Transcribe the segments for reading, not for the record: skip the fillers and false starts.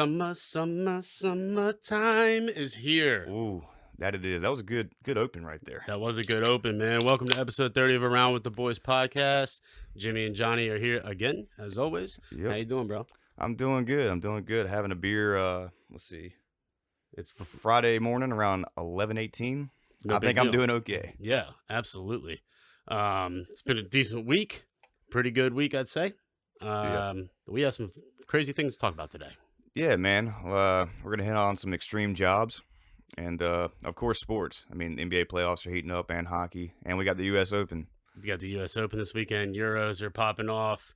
Summertime is here. Ooh, that it is. That was a good open right there. That was a good open, man. Welcome to episode 30 of Around with the Boys podcast. Jimmy and Johnny are here again, as always. Yep. How you doing, bro? I'm doing good. Having a beer, let's see. It's Friday morning around 11:18. No I big think I'm deal. doing okay. Yeah, absolutely. It's been a decent week. Pretty good week, I'd say. We have some crazy things to talk about today. Yeah, man. We're going to hit on some extreme jobs and, of course, sports. I mean, NBA playoffs are heating up and hockey, and we got the U.S. Open. You got the U.S. Open this weekend. Euros are popping off.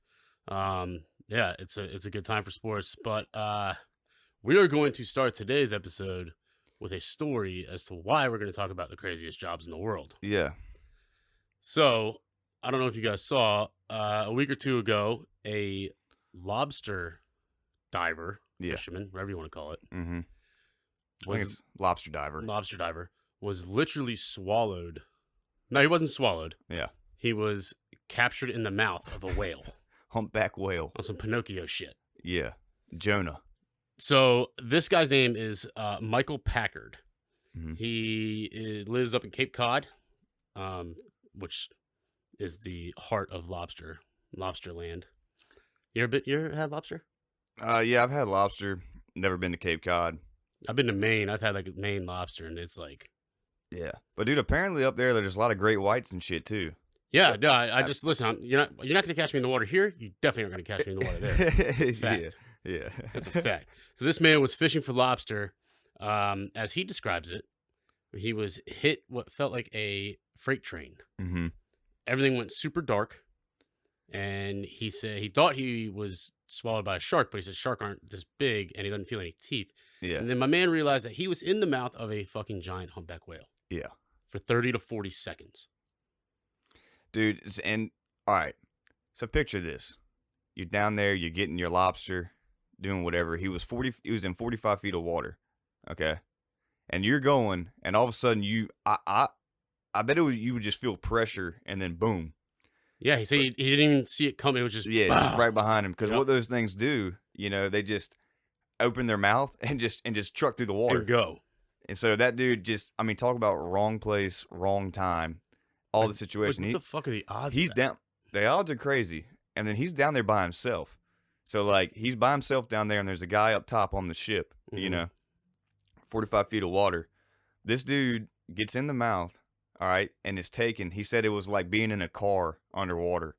Yeah, it's a good time for sports. But we are going to start today's episode with a story as to why we're going to talk about the craziest jobs in the world. Yeah. So, I don't know if you guys saw, a week or two ago, a lobster diver, fisherman, whatever you want to call it. Mm-hmm. I think it's lobster diver. Lobster diver was literally swallowed. No, he wasn't swallowed. Yeah. He was captured in the mouth of a whale. Humpback whale. On some Pinocchio shit. Yeah. Jonah. So this guy's name is Michael Packard. Mm-hmm. He lives up in Cape Cod, which is the heart of lobster land. You ever had lobster? Yeah, I've had lobster. Never been to Cape Cod. I've been to Maine. I've had like Maine lobster, and it's like, yeah. But dude, apparently up there's a lot of great whites and shit too. yeah. So, No, I just listen. You're not going to catch me in the water here. You definitely aren't going to catch me in the water there. It's a fact. Yeah. That's a fact. So this man was fishing for lobster. As he describes it, he was hit what felt like a freight train. Mm-hmm. Everything went super dark, and he said he thought he was swallowed by a shark, but he said sharks aren't this big, and he doesn't feel any teeth. Yeah. And then my man realized that he was in the mouth of a fucking giant humpback whale. Yeah. For 30 to 40 seconds. Dude, and all right. So picture this. You're down there, you're getting your lobster, doing whatever. He was in 45 feet of water. Okay. And you're going, and all of a sudden I bet you would just feel pressure, and then boom. Yeah, he said he didn't even see it coming. It was just just right behind him. Because Yep. what those things do, they just open their mouth and just truck through the water. and go. And so that dude talk about wrong place, wrong time, all the situation. What the fuck are the odds? He's of that? down. The odds are crazy. And then he's down there by himself. So, like, he's by himself down there, and there's a guy up top on the ship, 45 feet of water. This dude gets in the mouth, all right, and is taken. He said it was like being in a car underwater.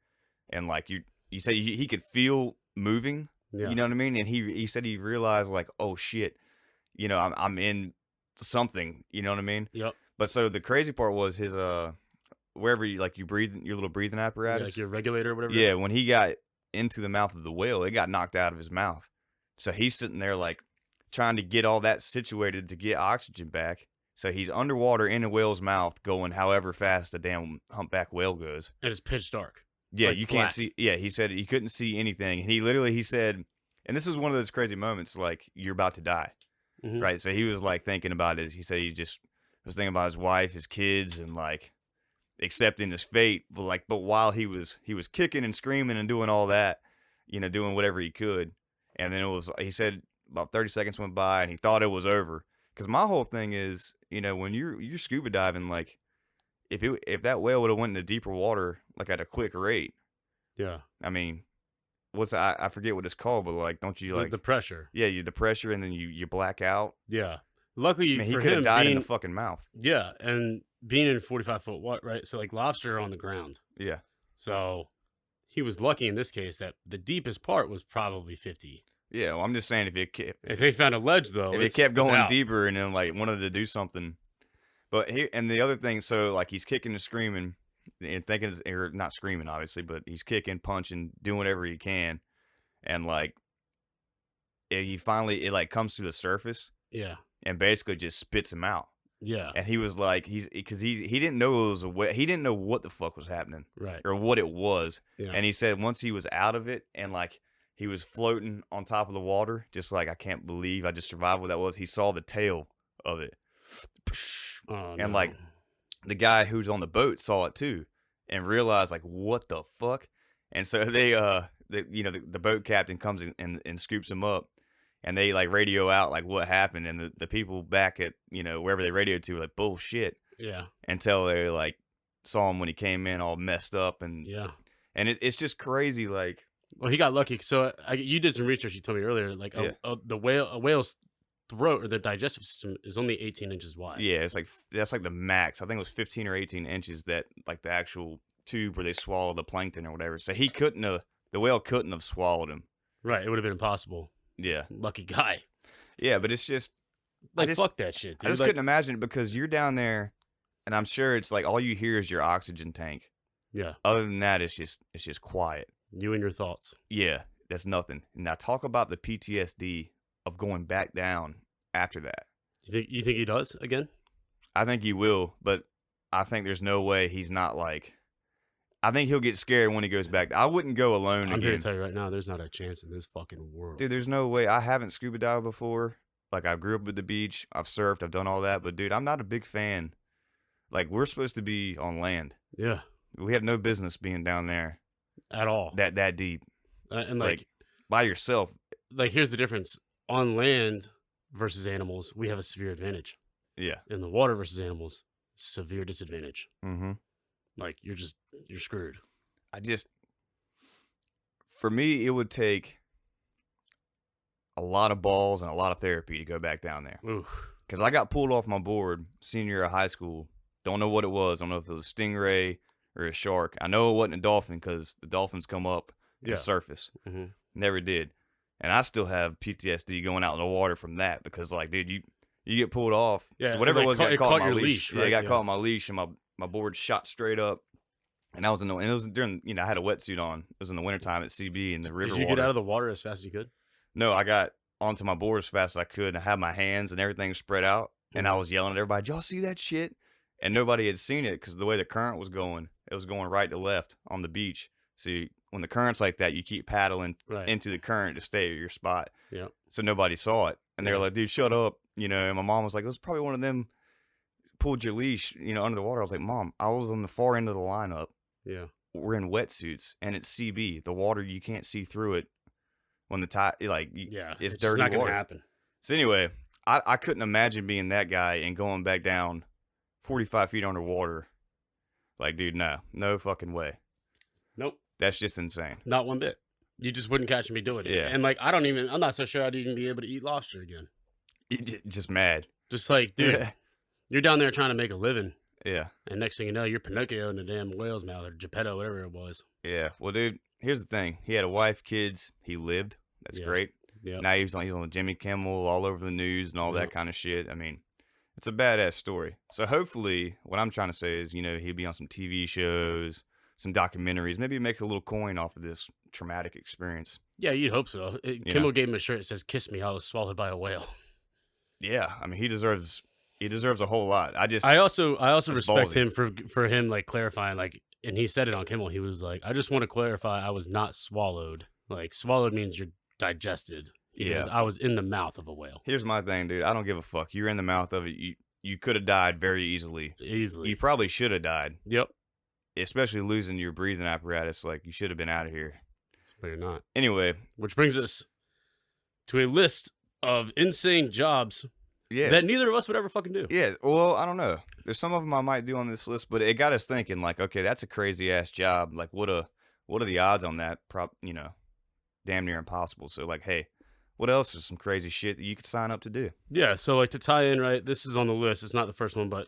And, like, you say he could feel moving, Yeah. you know what I mean? And he said he realized, like, oh, shit, I'm in something, you know what I mean? Yep. But so the crazy part was his, wherever you breathe, your little breathing Yeah, apparatus. like your regulator or whatever. Yeah, when he got into the mouth of the whale, it got knocked out of his mouth. So he's sitting there like trying to get all that situated to get oxygen back. So he's underwater in a whale's mouth going however fast a damn humpback whale goes. And it's pitch dark. Yeah, Like you black. can't see. Yeah, he said he couldn't see anything. He said, and this is one of those crazy moments, like you're about to die, Mhm. right? So he was like thinking about it. He said he just was thinking about his wife, his kids, and like accepting his fate. But while he was kicking and screaming and doing all that, doing whatever he could. And then he said about 30 seconds went by and he thought it was over. Because my whole thing is, when you're scuba diving, like if that whale would have went into deeper water, like at a quick rate, Yeah. I mean, I forget what it's called, but like, don't you like the pressure? Yeah, the pressure, and then you black out. Yeah. Luckily I mean, he for could him, have died in the fucking mouth. yeah, and being in 45-foot water, right? So like lobster are on the ground. Yeah. So he was lucky in this case that the deepest part was probably 50. Yeah, well, I'm just saying If they found a ledge though, if it kept going deeper and then like wanted to do something. But here, and the other thing, so like he's kicking and screaming and thinking, or not screaming obviously, but he's kicking, punching, doing whatever he can, and like it like comes to the surface. Yeah. And basically just spits him out. Yeah. And he was like, because he didn't know it was he didn't know what the fuck was happening, Right. or what it was. Yeah. And he said once he was out of it and like he was floating on top of the water, just like, I can't believe I just survived what that was. He saw the tail of it, and like the guy who's on the boat saw it too, and realized like, what the fuck. And so they the boat captain comes in and scoops him up. and they like radio out like what happened, and the people back at wherever they radioed to were like bullshit. Yeah. Until they like saw him when he came in all messed up and it's just crazy. Like, well, he got lucky. So you did some research. You told me earlier, like a whale's throat or the digestive system is only 18 inches wide. Yeah, it's like that's like the max. I think it was 15 or 18 inches that like the actual tube where they swallow the plankton or whatever. So the whale couldn't have swallowed him. Right, it would have been impossible. Yeah, lucky guy. Yeah, but it's just like fuck that shit, dude. I just couldn't imagine it because you're down there, and I'm sure it's like all you hear is your oxygen tank. Yeah. Other than that, it's just quiet. You and your thoughts. Yeah, that's nothing. Now talk about the PTSD of going back down after that. You think he does again? I think he will, but I think there's no way he's not like. I think he'll get scared when he goes back. I wouldn't go alone. I'm here to tell you right now, there's not a chance in this fucking world. Dude, there's no way. I haven't scuba dived before. Like, I grew up at the beach. I've surfed. I've done all that. But, dude, I'm not a big fan. Like, we're supposed to be on land. Yeah. We have no business being down there. At all. That deep. And, like, by yourself. Like, here's the difference. On land versus animals, we have a severe advantage. Yeah. In the water versus animals, severe disadvantage. Mm-hmm. Like, you're screwed. For me, it would take a lot of balls and a lot of therapy to go back down there. Because I got pulled off my board senior year of high school. Don't know what it was. Don't know if it was a stingray or a shark. I know it wasn't a dolphin because the dolphins come up and surface. Mm-hmm. Never did. And I still have PTSD going out in the water from that because, like, dude, you get pulled off. Yeah, so whatever it was, got caught on my leash. Right? Yeah, I got caught on my leash, and my board shot straight up. And I was it was during, I had a wetsuit on. It was in the wintertime at CB in the river. Did you get out of the water as fast as you could? No, I got onto my board as fast as I could. And I had my hands and everything spread out. And I was yelling at everybody, y'all see that shit? And nobody had seen it because the way the current was going, it was going right to left on the beach. See, when the current's like that, you keep paddling into the current to stay at your spot. Yeah. So nobody saw it. And they were like, dude, shut up. And my mom was like, it was probably one of them pulled your leash, under the water. I was like, Mom, I was on the far end of the lineup. Yeah. We're in wetsuits, and it's CB. The water, you can't see through it when the tide, it's dirty not water. Gonna happen. So anyway, I couldn't imagine being that guy and going back down 45 feet underwater. Like, dude, no fucking way. Nope. That's just insane. Not one bit. You just wouldn't catch me doing it. Yeah. And like, I'm not so sure I'd even be able to eat lobster again. Just mad. Just like, dude, you're down there trying to make a living. Yeah. And next thing you know, you're Pinocchio in the damn whale's mouth or Geppetto, whatever it was. Yeah. Well, dude, here's the thing. He had a wife, kids. He lived. That's great. Yeah. Now he's on Jimmy Kimmel, all over the news and all that kind of shit. I mean, it's a badass story. So hopefully, what I'm trying to say is, he'll be on some TV shows, some documentaries, maybe make a little coin off of this traumatic experience. Yeah, you'd hope so. Kimmel gave him a shirt that says, "Kiss me, I was swallowed by a whale." Yeah. I mean, he deserves a whole lot. I also respect him for him like clarifying, like, and he said it on Kimmel. He was like, I just want to clarify, I was not swallowed. Like, swallowed means you're digested. I was in the mouth of a whale. Here's my thing, dude. I don't give a fuck. You're in the mouth of it. You could have died very easily. You probably should have died. Yep. Especially losing your breathing apparatus. Like, you should have been out of here. But you're not. Anyway. Which brings us to a list of insane jobs that neither of us would ever fucking do. Yeah, well, I don't know. There's some of them I might do on this list, but it got us thinking, like, okay, that's a crazy ass job. Like, what are the odds on that? Damn near impossible. So, like, hey, what else is some crazy shit that you could sign up to do? Yeah, so like to tie in, right? This is on the list. It's not the first one, but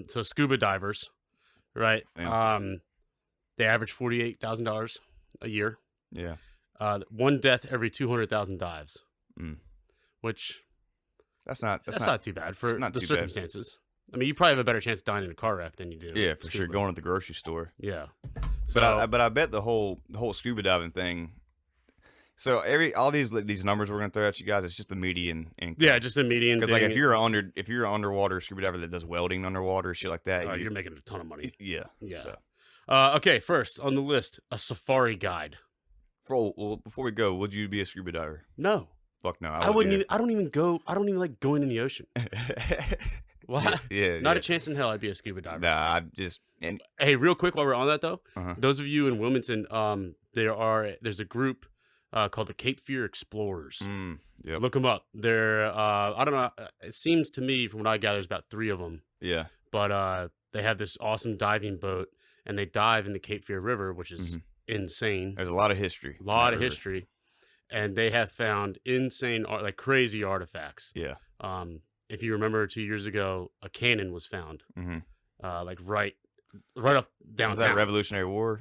so scuba divers, right? Yeah. They average $48,000 a year. Yeah. One death every 200,000 dives, which. That's not too bad for the circumstances. Bad. I mean, you probably have a better chance of dying in a car wreck than you do. Yeah, for sure. Going to the grocery store. Yeah. So, but I bet the whole scuba diving thing. So all these numbers we're gonna throw at you guys, it's just the median income. Yeah, just the median. Because like if you're an underwater scuba diver that does welding underwater, shit like that, you're making a ton of money. Yeah. Yeah. So. Okay, first on the list, a safari guide. Well, before we go, would you be a scuba diver? No. Fuck no. I wouldn't even. I don't even like going in the ocean. What? Yeah. Not a chance in hell I'd be a scuba diver. Nah, Hey, real quick while we're on that though, those of you in Wilmington, there's a group called the Cape Fear Explorers. Yep. Look them up. They're I don't know. It seems to me, from what I gather, there's about 3 of them. Yeah. But they have this awesome diving boat, and they dive in the Cape Fear River, which is insane. There's a lot of history. A lot of history, and they have found insane, like crazy artifacts. Yeah. If you remember, 2 years ago, a cannon was found, like right off downtown. Was that Revolutionary War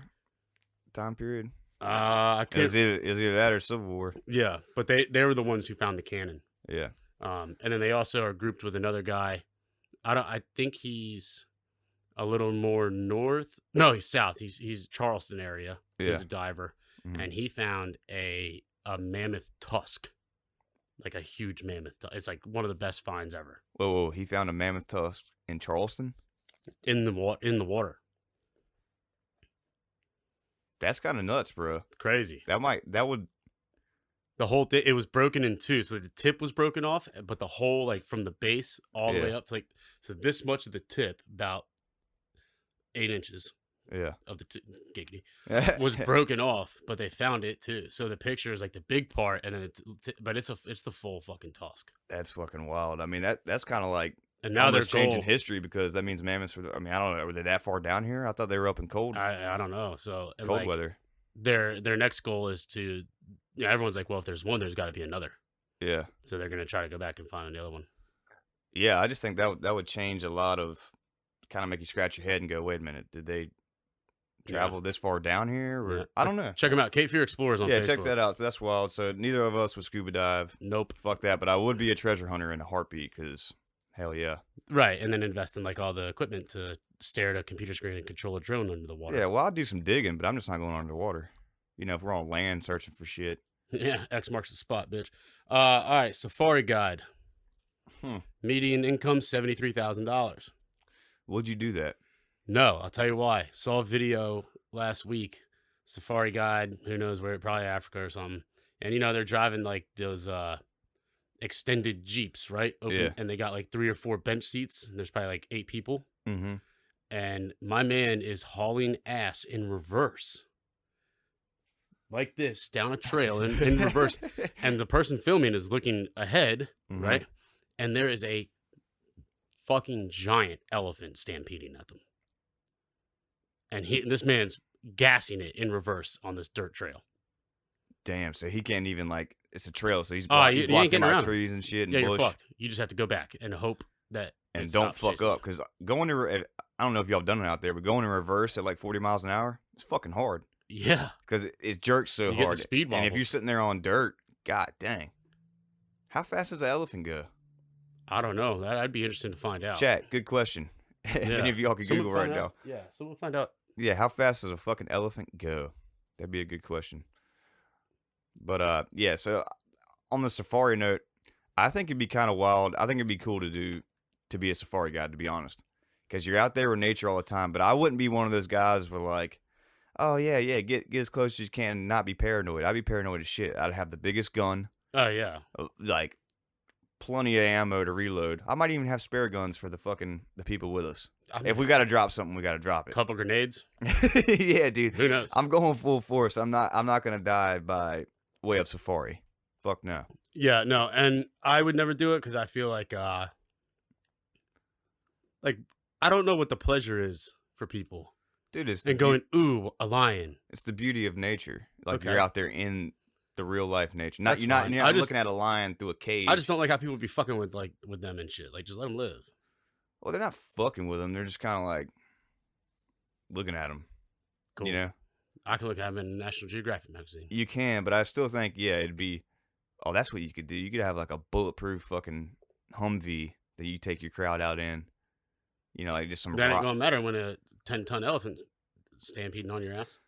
time period? I It was either that or Civil War. Yeah, but they were the ones who found the cannon. Yeah. And then they also are grouped with another guy. I think he's a little more north. No, he's south. He's Charleston area. Yeah. He's a diver, and he found a mammoth tusk, like a huge mammoth tusk. It's like one of the best finds ever. Whoa! He found a mammoth tusk in Charleston in the water. That's kind of nuts, bro. Crazy. That would. The whole thing, it was broken in 2, so the tip was broken off, but the whole, like from the base all the way up to like, so this much of the tip, about 8 inches. Yeah. Of the giggity was broken off, but they found it too. So the picture is like the big part, and then it's the full fucking tusk. That's fucking wild. I mean, that's kind of like. And now they're changing history, because that means mammoths were. I mean, I don't know. Were they that far down here? I thought they were up in cold. I don't know. So cold weather. Their next goal is to. Everyone's like, well, if there's one, there's got to be another. Yeah. So they're gonna try to go back and find the other one. Yeah, I just think that would change a lot of. Kind of make you scratch your head and go, wait a minute, did they travel this far down here? Or I don't know. Check them out. Cape Fear Explorers on Facebook. Yeah, check that out. So that's wild. So neither of us would scuba dive. Nope. Fuck that. But I would be a treasure hunter in a heartbeat, because hell yeah. Right, and then invest in like all the equipment to stare at a computer screen and control a drone under the water. Yeah, well, I'll do some digging, but I'm just not going underwater. If we're on land searching for shit. Yeah, X marks the spot, bitch. All right, safari guide. Median income $73,000. Would you do that? No, I'll tell you why. Saw a video last week. Safari guide, who knows where, probably Africa or something. And they're driving like those extended Jeeps, right? Yeah. And they got like 3 or 4 bench seats. And there's probably like 8 people. Mm-hmm. And my man is hauling ass in reverse. Like this, down a trail in reverse. And the person filming is looking ahead, right? And there is a fucking giant elephant stampeding at them. And this man's gassing it in reverse on this dirt trail. Damn, so he can't even, like, it's a trail, so he's you blocking out trees and shit and bush. You're fucked. You just have to go back and hope that and don't fuck up, because going I don't know if y'all done it out there, but going in reverse at like 40 miles an hour, it's fucking hard. Yeah. Because it jerks so hard. The speed wobbles. And if you're sitting there on dirt, god dang. How fast does an elephant go? I don't know. That'd be interesting to find out. Chat, good question. Any of y'all can Google right now. Yeah, so we'll find out. Yeah, how fast does a fucking elephant go? That'd be a good question. But yeah, so on the safari note, I think it'd be kind of wild. I think it'd be cool to be a safari guide, to be honest. Because you're out there with nature all the time. But I wouldn't be one of those guys where like, oh yeah, get as close as you can and not be paranoid. I'd be paranoid as shit. I'd have the biggest gun. Oh yeah. Like plenty of ammo to reload. I might even have spare guns for the people with us. If we got to drop something, we got to drop it. Couple grenades. Yeah, dude. Who knows? I'm going full force. I'm not gonna die by way of safari. Fuck no. Yeah, no, and I would never do it because I feel like I don't know what the pleasure is for people. Dude, it's going, ooh, a lion. It's the beauty of nature. Like Okay. you're out there in the real life nature. That's You're not fine. looking at a lion through a cage. I just don't like how people be fucking with them and shit. Like, just let them live. Well, they're not fucking with them. They're just kind of like looking at them. Cool. You know? I can look at them in National Geographic magazine. You can, but I still think, yeah, it'd be. Oh, that's what you could do. You could have like a bulletproof fucking Humvee that you take your crowd out in. You know, like just some. That ain't gonna matter when a 10-ton elephant's stampeding on your ass.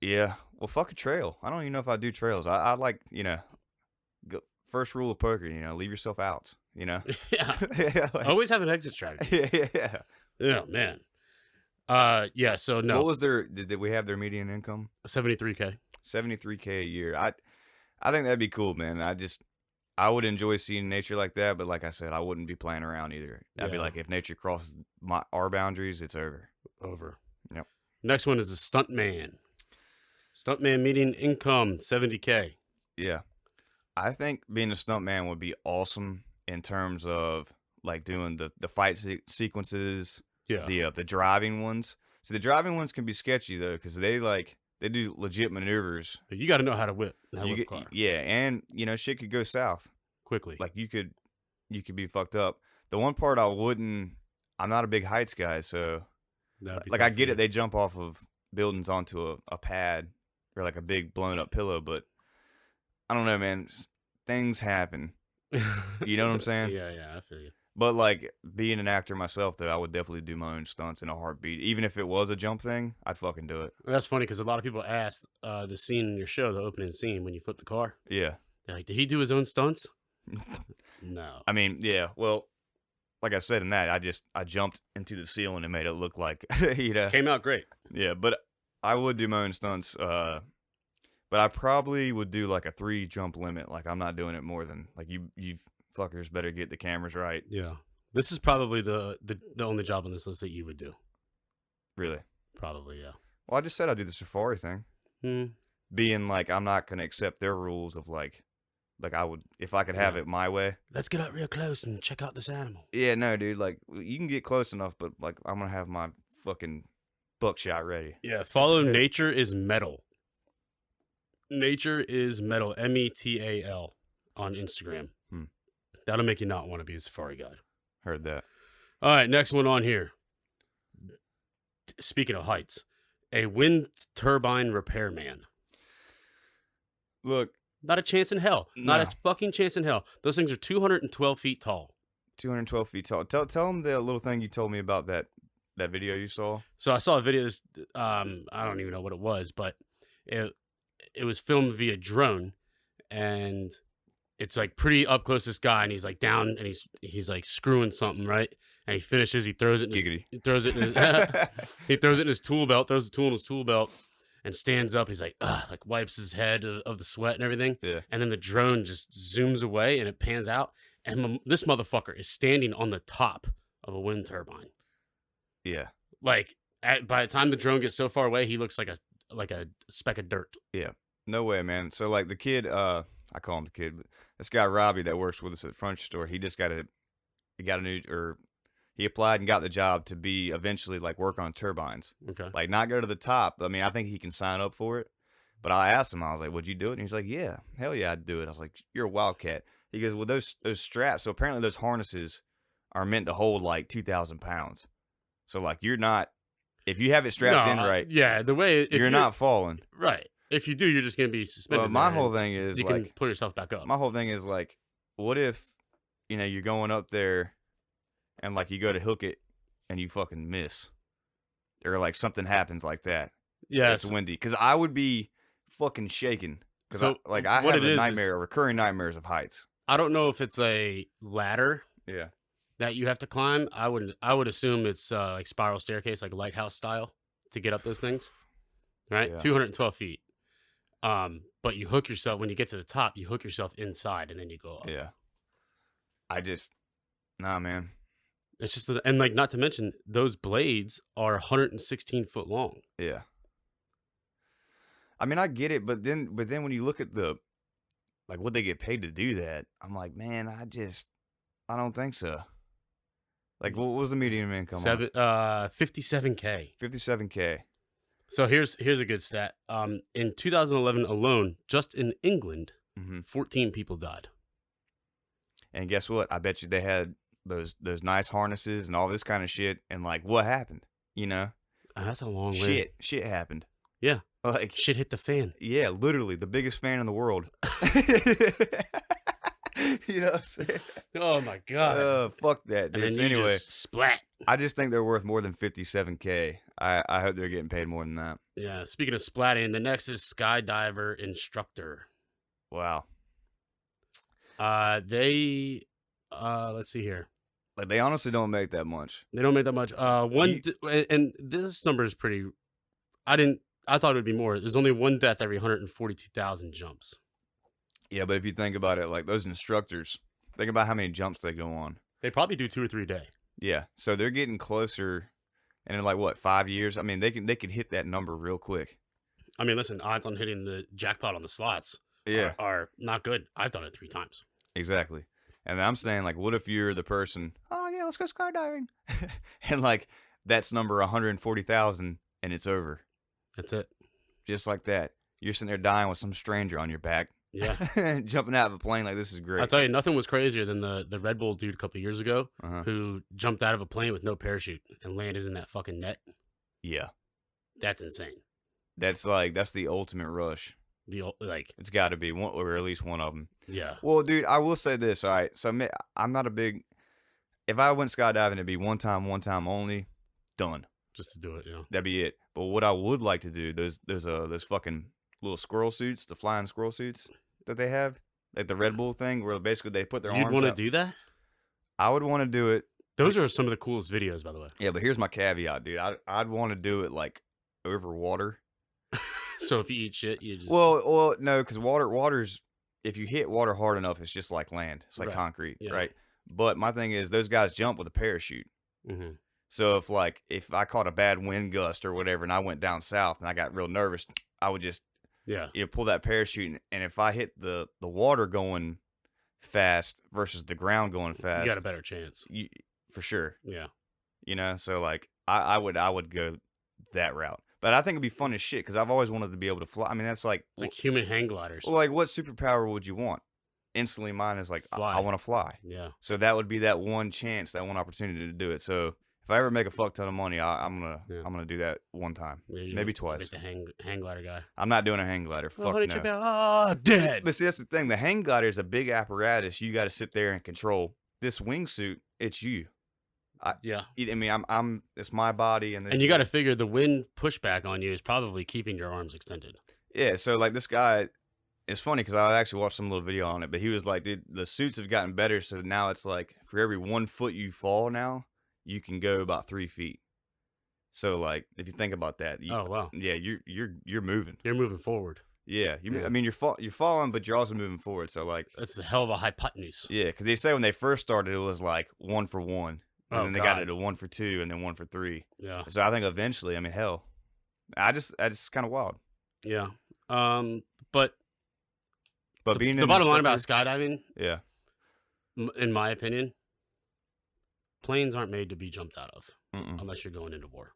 Yeah, well, fuck a trail. I don't even know if I do trails. I like, first rule of poker, leave yourself out, Yeah. Yeah, Always have an exit strategy. Yeah. Yeah, man. Yeah, so no. What was did we have their median income? 73K. 73K a year. I think that'd be cool, man. I would enjoy seeing nature like that, but like I said, I wouldn't be playing around either. I'd be like, if nature crosses our boundaries, it's over. Over. Yep. Next one is a stuntman. Stuntman median income, $70K. Yeah. I think being a stuntman would be awesome in terms of like doing the fight sequences, Yeah. the driving ones. So the driving ones can be sketchy though, because they do legit maneuvers. You got to know how to whip a You get car yeah, and shit could go south. quickly. Like you could be fucked up. The one part I'm not a big heights guy, so That'd be like tough I for get you. it. They jump off of buildings onto a pad or like a big blown up pillow, but I don't know, man. Things happen. You know what I'm saying? Yeah, I feel you. But like being an actor myself, though, I would definitely do my own stunts in a heartbeat. Even if it was a jump thing, I'd fucking do it. That's funny because a lot of people asked the scene in your show, the opening scene when you flip the car. Yeah. They're like, did he do his own stunts? No. I mean, yeah. Well, like I said in that, I jumped into the ceiling and made it look like Came out great. Yeah, but I would do my own stunts. But I probably would do like a 3 jump limit. Like I'm not doing it more than like you fuckers better get the cameras right. Yeah. This is probably the only job on this list that you would do. Really? Probably, yeah. Well, I just said I'd do the safari thing. Being like I'm not gonna accept their rules of like I would if I could have it my way. Let's get up real close and check out this animal. Yeah, no, dude. Like you can get close enough, but like I'm gonna have my fucking buckshot ready. Yeah, follow Nature is Metal. Nature is Metal, METAL on Instagram. That'll make you not want to be a safari guide. Heard that. All right, next one on here. Speaking of heights, a wind turbine repairman. Look, not a chance in hell. Not No. a fucking chance in hell. Those things are 212 feet tall. 212 feet tall. Tell them the little thing you told me about that video you saw. So I saw a video. I don't even know what it was, but it was filmed via drone, and it's like pretty up close to this guy, and he's like down, and he's like screwing something, right? And he finishes, he throws it in his, he throws it in his he throws it in his tool belt, throws the tool in his tool belt, and stands up. He's like, ugh, like wipes his head of the sweat and everything. Yeah. And then the drone just zooms away and it pans out, and this motherfucker is standing on the top of a wind turbine. Yeah. Like by the time the drone gets so far away, he looks like a speck of dirt. Yeah. No way, man. So like the kid, I call him the kid, but this guy Robbie that works with us at the furniture store, he applied and got the job to be eventually like work on turbines. Okay. Like not go to the top. I mean, I think he can sign up for it. But I asked him, I was like, would you do it? And he's like, yeah, hell yeah, I'd do it. I was like, you're a wildcat. He goes, well, those straps, so apparently those harnesses are meant to hold like 2,000 pounds. So like you're not, if you have it strapped in right, yeah, the way you're not falling. Right. If you do, you're just gonna be suspended. Well, my whole thing is you like, can pull yourself back up. my whole thing is like, what if, you're going up there and like you go to hook it and you fucking miss, or like something happens like that. Yeah, it's windy. Because I would be fucking shaking. So I have a nightmare, recurring nightmares of heights. I don't know if it's a ladder. Yeah. That you have to climb. I would assume it's like spiral staircase, like lighthouse style, to get up those things. Right, Yeah. 212 feet. But you hook yourself when you get to the top. You hook yourself inside, and then you go up. Yeah. Nah, man. It's just and like not to mention those blades are 116 foot long. Yeah. I mean, I get it, but then when you look at the like what they get paid to do that, I'm like, man, I don't think so. Like, what was the median income? 57K. 57K. So here's a good stat. In 2011 alone, just in England, 14 people died. And guess what? I bet you they had those nice harnesses and all this kind of shit. And like, what happened? That's a long way. Shit happened. Yeah. Like shit hit the fan. Yeah, literally the biggest fan in the world. You know what I'm saying? Oh my god. Fuck that, dude. And then So you anyway, just splat. I just think they're worth more than 57K. I hope they're getting paid more than that. Yeah. Speaking of splatting, the next is skydiver instructor. Wow. Let's see here. Like they honestly don't make that much. They don't make that much. And this number is pretty. I thought it would be more. There's only one death every 142,000 jumps. Yeah, but if you think about it, like those instructors, think about how many jumps they go on. They probably do 2 or 3 a day. Yeah, so they're getting closer, and in like what 5 years? I mean, they could hit that number real quick. I mean, listen, odds on hitting the jackpot on the slots Yeah. are not good. I've done it 3 times. Exactly. And I'm saying, like, what if you're the person, oh, yeah, let's go skydiving. And, like, that's number 140,000 and it's over. That's it. Just like that. You're sitting there dying with some stranger on your back. Yeah. Jumping out of a plane like, this is great. I'll tell you, nothing was crazier than the Red Bull dude a couple of years ago Uh-huh. who jumped out of a plane with no parachute and landed in that fucking net. Yeah. That's insane. That's the ultimate rush. It's got to be one, or at least one of them. Yeah. Well, dude, I will say this. All right, so I'm not a big. If I went skydiving, it'd be one time only. Done. Just to do it, yeah. That'd be it. But what I would like to do, those fucking little squirrel suits, the flying squirrel suits that they have, like the Red Bull thing, where basically they put their arms. You'd want to out. do that? I would want to do it. Those are some of the coolest videos, by the way. Yeah, but here's my caveat, dude. I'd want to do it like over water. So if you eat shit, you just Well, no, because water's if you hit water hard enough, it's just like land. It's like Right. concrete, Yeah. right? But my thing is, those guys jump with a parachute. Mhm. So if I caught a bad wind gust or whatever, and I went down south and I got real nervous, I would just Yeah. pull that parachute, and if I hit the water going fast versus the ground going fast, You got a better chance. for sure. Yeah. So like I would go that route. But I think it'd be fun as shit because I've always wanted to be able to fly. I mean, that's like It's like human hang gliders. well, like what superpower would you want? Instantly, mine is like Fly. I want to fly. Yeah. So that would be that one chance, that one opportunity to do it. So if I ever make a fuck ton of money, I'm gonna do that one time, Yeah, maybe you'll twice. get the hang glider guy. I'm not doing a hang glider. Fuck honey, no. trip out. Dead. But see, that's the thing. The hang glider is a big apparatus. You got to sit there and control. This wingsuit, it's you. Yeah. I mean, it's my body, and And you got to figure the wind pushback on you is probably keeping your arms extended. Yeah. So like this guy, it's funny because I actually watched some little video on it, but he was like, dude, the suits have gotten better, so now it's like for every 1 foot you fall, now you can go about 3 feet. So like, if you think about that, Oh wow. yeah, you're moving. You're moving forward. Yeah, Yeah. I mean, you're falling, but you're also moving forward. So like, That's a hell of a hypotenuse. yeah, because they say when they first started, it was like 1 for 1, and Oh, then they got God. it to 1 for 2, and then 1 for 3. Yeah. So I think eventually, I mean, hell, I just kind of wild. Yeah. But But being the an bottom line about instructor- skydiving, yeah, in my opinion, planes aren't made to be jumped out of Mm-mm. unless you're going into war.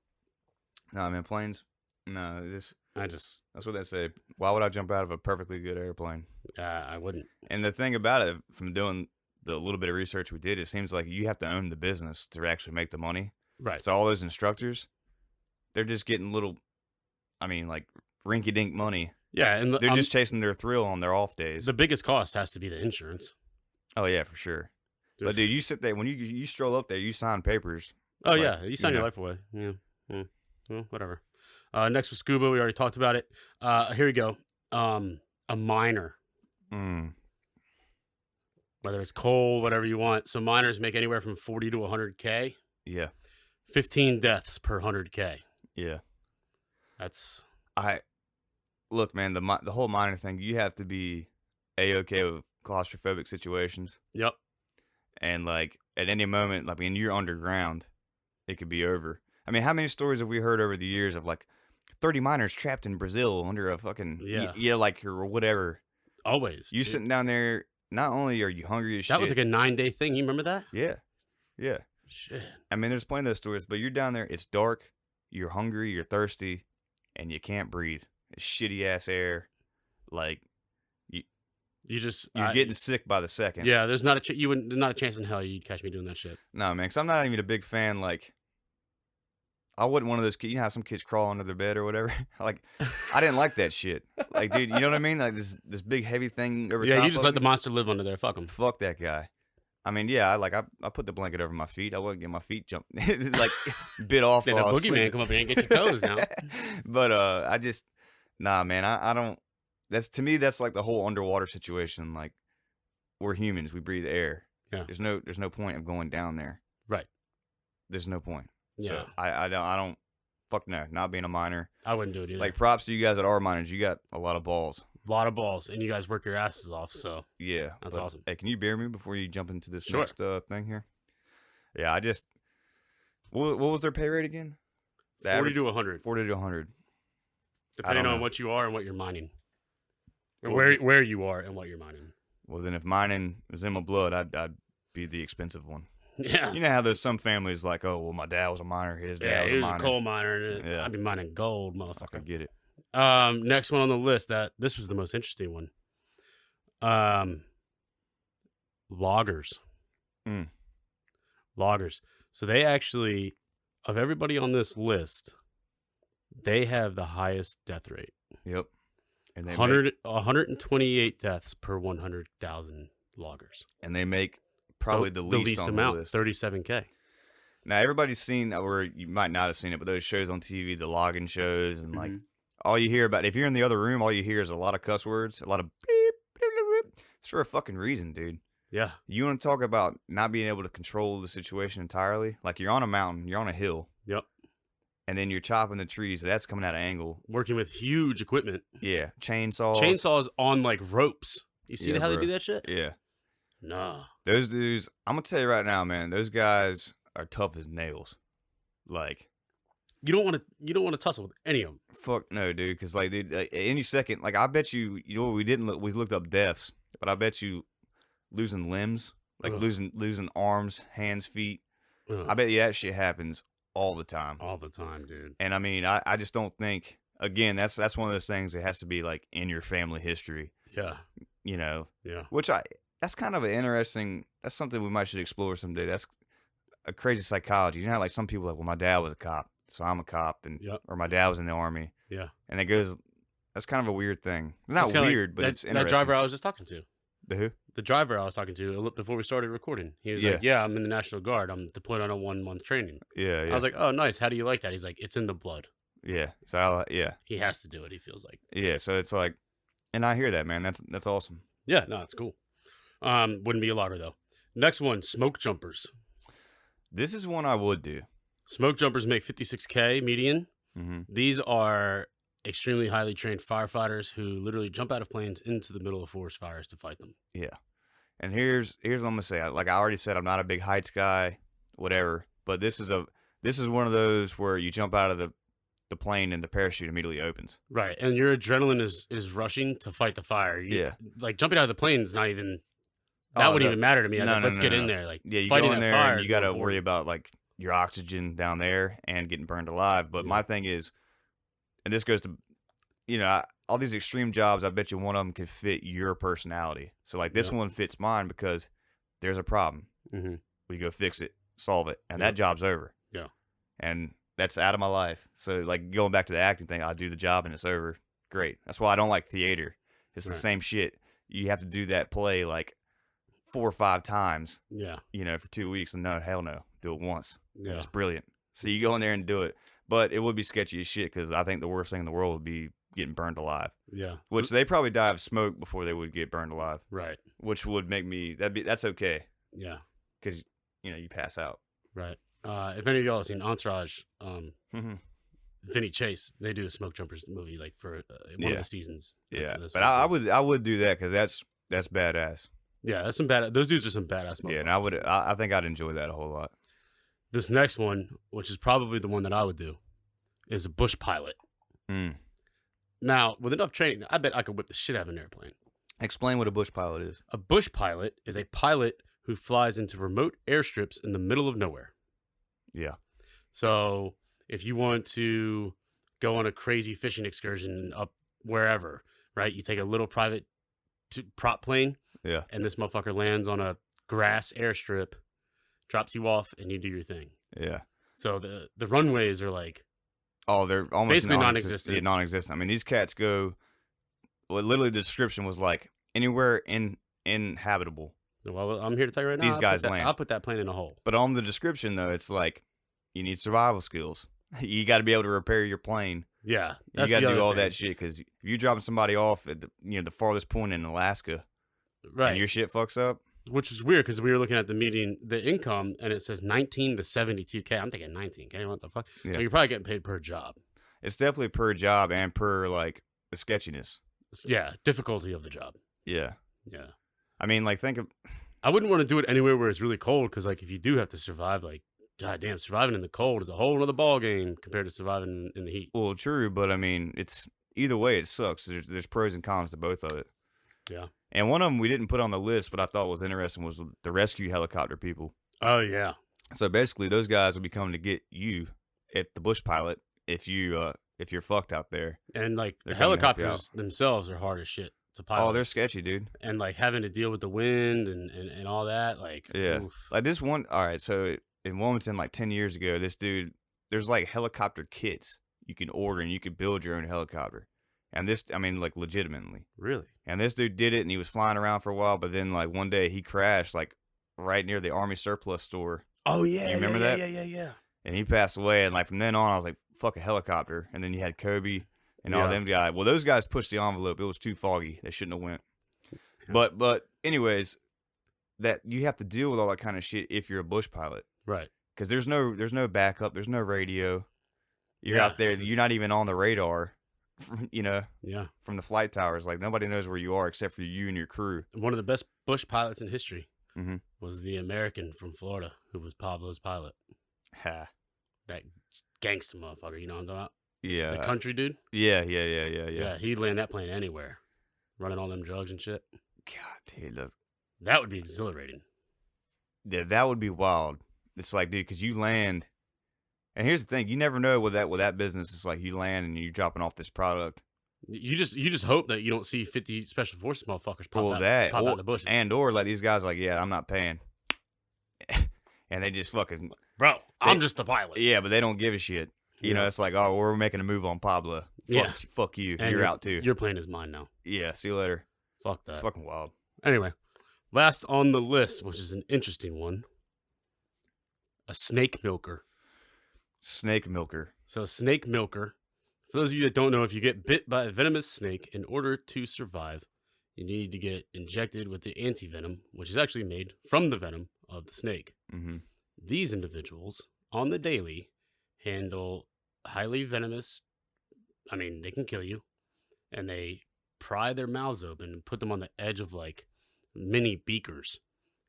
No, I mean planes. No, That's what they say. Why would I jump out of a perfectly good airplane? I wouldn't. And the thing about it, from doing the little bit of research we did, it seems like you have to own the business to actually make the money. Right. So all those instructors, they're just getting little, I mean, like rinky-dink money. Yeah, and They're just chasing their thrill on their off days. the biggest cost has to be the insurance. Oh yeah, for sure. But dude, you sit there when you stroll up there, you sign papers. Oh like, yeah, you sign your know. life away. Yeah. Well, whatever. Next was scuba. We already talked about it. Here we go. A miner, Mm. whether it's coal, whatever you want. So miners make anywhere from 40 to 100K. Yeah, 15 deaths per 100K. yeah. That's Look, man, the whole miner thing, you have to be A-okay with claustrophobic situations. yep. And like at any moment, like when you're underground, it could be over. I mean, how many stories have we heard over the years of like 30 miners trapped in Brazil under a fucking Yeah. like or whatever. Always. You dude. sitting down there, not only are you hungry as shit. That was like a 9-day thing. You remember that? Yeah. Shit. I mean, there's plenty of those stories, but you're down there, it's dark, you're hungry, you're thirsty, and you can't breathe. It's shitty ass air. Like You just you're getting sick by the second. Yeah, there's not there's not a chance in hell you'd catch me doing that shit. No, man, because I'm not even a big fan. Like, I wasn't one of those kids. You know how some kids crawl under their bed or whatever? Like, I didn't like that shit. Like, dude, you know what I mean? Like, this big heavy thing over top Yeah, you just of let the me. monster live under there. Fuck him. Fuck that guy. I mean, yeah, I put the blanket over my feet. I wouldn't get my feet jumped, like, bit off. Then a while I was boogeyman sleeping. come up here and get your toes now. But I just, nah, man, I don't. That's to me, that's like the whole underwater situation. Like, we're humans, we breathe air. Yeah. There's no point of going down there. Right. There's no point. Yeah. So I don't. Fuck no, not being a miner. I wouldn't do it either. Like, props to you guys that are miners. You got a lot of balls. A lot of balls, and you guys work your asses off. So Yeah, That's but, awesome. Hey, can you bear me before you jump into this Sure. next thing here? Yeah, I just. What was their pay rate again? The 40 average? to 100, 40 to 100. depending don't on know. what you are and what you're mining. Or Well, where you are and what you're mining. well, then if mining is in my blood, I'd be the expensive one. Yeah. You know how there's some families like, oh, well, my dad was a miner, his dad Yeah, was he a was a miner. coal miner, and Yeah. I'd be mining gold, I motherfucker. get it. Next one on the list. This was the most interesting one. Loggers. Mm. Loggers. So they actually, of everybody on this list, they have the highest death rate. Yep. And they 128 deaths per 100,000 loggers. And they make probably the least on amount, the list. 37K. Now, everybody's seen, or you might not have seen it, but those shows on TV, the logging shows, and like all you hear about, if you're in the other room, all you hear is a lot of cuss words, a lot of beep, beep, beep, beep. It's for a fucking reason, dude. Yeah. You want to talk about not being able to control the situation entirely? Like you're on a mountain, you're on a hill. Yep. And then you're chopping the trees. That's coming at an angle. Working with huge equipment. Yeah. Chainsaws. Chainsaws on like ropes. You see how bro. they do that shit? Yeah. Nah. Those dudes, I'm going to tell you right now, man, those guys are tough as nails. Like, you don't want to tussle with any of them. Fuck no, dude. Because like, dude, like, any second, like, I bet you know what we didn't look. We looked up deaths, but I bet you losing limbs, like losing arms, hands, feet. I bet you that shit happens all the time. All the time, dude. And I mean, I just don't think. Again, that's one of those things that has to be like in your family history. Yeah. You know. Yeah. Which that's kind of an interesting. That's something we might should explore someday. That's a crazy psychology. You know how like some people are like, well, my dad was a cop, so I'm a cop, and or my dad was in the army. Yeah. And it goes. That's kind of a weird thing. It's not weird, but it's interesting. That driver I was just talking to. The who? The driver I was talking to before we started recording. He was like, yeah, I'm in the National Guard. I'm deployed on a 1-month training. Yeah. I was like, oh, nice. How do you like that? He's like, it's in the blood. Yeah. So he has to do it. He feels like. Yeah. So it's like, and I hear that, man. That's awesome. Yeah. No, it's cool. Wouldn't be a logger though. Next one, smoke jumpers. This is one I would do. Smoke jumpers make 56K median. Mm-hmm. These are extremely highly trained firefighters who literally jump out of planes into the middle of forest fires to fight them. Yeah. And here's what I'm gonna say. Like I already said, I'm not a big heights guy, whatever. But this is one of those where you jump out of the plane and the parachute immediately opens. Right, and your adrenaline is rushing to fight the fire. Like jumping out of the plane is not even that wouldn't even matter to me. Let's get in there. Like you fighting go in there fire and you got to worry about like your oxygen down there and getting burned alive. But my thing is, and this goes to, all these extreme jobs, I bet you one of them could fit your personality. So like this one fits mine because there's a problem. Mm-hmm. We go fix it, solve it, and that job's over. Yeah. And that's out of my life. So like going back to the acting thing, I do the job and it's over. Great. That's why I don't like theater. It's the same shit. You have to do that play like 4 or 5 times. Yeah. For 2 weeks, and no, hell no. Do it once. Yeah. It's brilliant. So you go in there and do it. But it would be sketchy as shit because I think the worst thing in the world would be getting burned alive. Yeah. Which they probably die of smoke before they would get burned alive. Right. Which would make me that's okay. Yeah. Because you pass out. Right. If any of y'all have seen Entourage, Vinny Chase, they do a smoke jumpers movie like for one of the seasons. That's but I would do that because that's badass. Yeah, that's some bad. Those dudes are some badass. Yeah, and I think I'd enjoy that a whole lot. This next one, which is probably the one that I would do, is a bush pilot. Now, with enough training, I bet I could whip the shit out of an airplane. Explain what a bush pilot is. A bush pilot is a pilot who flies into remote airstrips in the middle of nowhere. Yeah. So if you want to go on a crazy fishing excursion up wherever, right? You take a little private prop plane. Yeah. And this motherfucker lands on a grass airstrip, drops you off, and you do your thing. Yeah. So the runways are like... Oh, they're almost basically non-existent. Yeah, non-existent. I mean, these cats go... Well, literally the description was like, anywhere inhabitable. Well, I'm here to tell you right now. These guys land. I'll put that plane in a hole. But on the description, though, it's like, you need survival skills. You got to be able to repair your plane. Yeah. You got to do all that shit, because if you're dropping somebody off at the farthest point in Alaska... Right. And your shit fucks up. Which is weird because we were looking at the income, and it says 19 to 72K. I'm thinking 19K. What the fuck? Yeah. Well, you're probably getting paid per job. It's definitely per job and per like the sketchiness. Yeah, difficulty of the job. Yeah. Yeah. I mean, like think of. I wouldn't want to do it anywhere where it's really cold because, like, if you do have to survive, like, goddamn, surviving in the cold is a whole other ball game compared to surviving in the heat. Well, true, but I mean, it's either way, it sucks. There's pros and cons to both of it. Yeah. And one of them we didn't put on the list, but I thought was interesting was the rescue helicopter people. Oh yeah. So basically, those guys will be coming to get you at the bush pilot if you're fucked out there. And like the They're coming to help you helicopters themselves are hard as shit to pilot. Oh, they're sketchy, dude. And like having to deal with the wind and all that, like Yeah. oof. Like this one. All right, so in Wilmington, like 10 years ago, this dude, there's like helicopter kits you can order and you can build your own helicopter. And this, I mean, like legitimately. Really? And this dude did it, and he was flying around for a while, but then like one day he crashed like right near the Army surplus store. Oh yeah. You remember that? Yeah. And he passed away, and like from then on, I was like, fuck a helicopter. And then you had Kobe and all Yeah. them guys. Well, those guys pushed the envelope. It was too foggy. They shouldn't have went. Yeah. But anyways, that you have to deal with all that kind of shit if you're a bush pilot. Right. Because there's no backup, there's no radio. You're Yeah, out there, it's just- you're not even on the radar, you know, Yeah. from the flight towers. Like nobody knows where you are except for you and your crew. One of the best bush pilots in history Mhm. was the American from Florida who was Pablo's pilot. Ha. That gangster motherfucker, you know what I'm talking about? Yeah. The country dude? Yeah. Yeah, he'd land that plane anywhere. Running all them drugs and shit. God, dude, That would be exhilarating. that would be wild. It's like, dude, because you land, and here's the thing: you never know with that business. It's like you land and you're dropping off this product. You just hope that you don't see 50 special forces motherfuckers pop Well, out or, of the bushes. or like these guys, like, yeah, I'm not paying, and they just fucking, Bro, I'm just the pilot. yeah, but they don't give a shit. You know, Yeah. it's like, oh, we're making a move on Pablo. Yeah. Fuck you. And You're out too. Your plane is mine now. Yeah, see you later. Fuck It's that. fucking wild. Anyway, last on the list, which is an interesting one, a snake milker. Snake milker. So a snake milker, for those of you that don't know, if you get bit by a venomous snake, in order to survive, you need to get injected with the antivenom, which is actually made from the venom of the snake. Mm-hmm. These individuals, on the daily, handle highly venomous, I mean, they can kill you, and they pry their mouths open and put them on the edge of like mini beakers,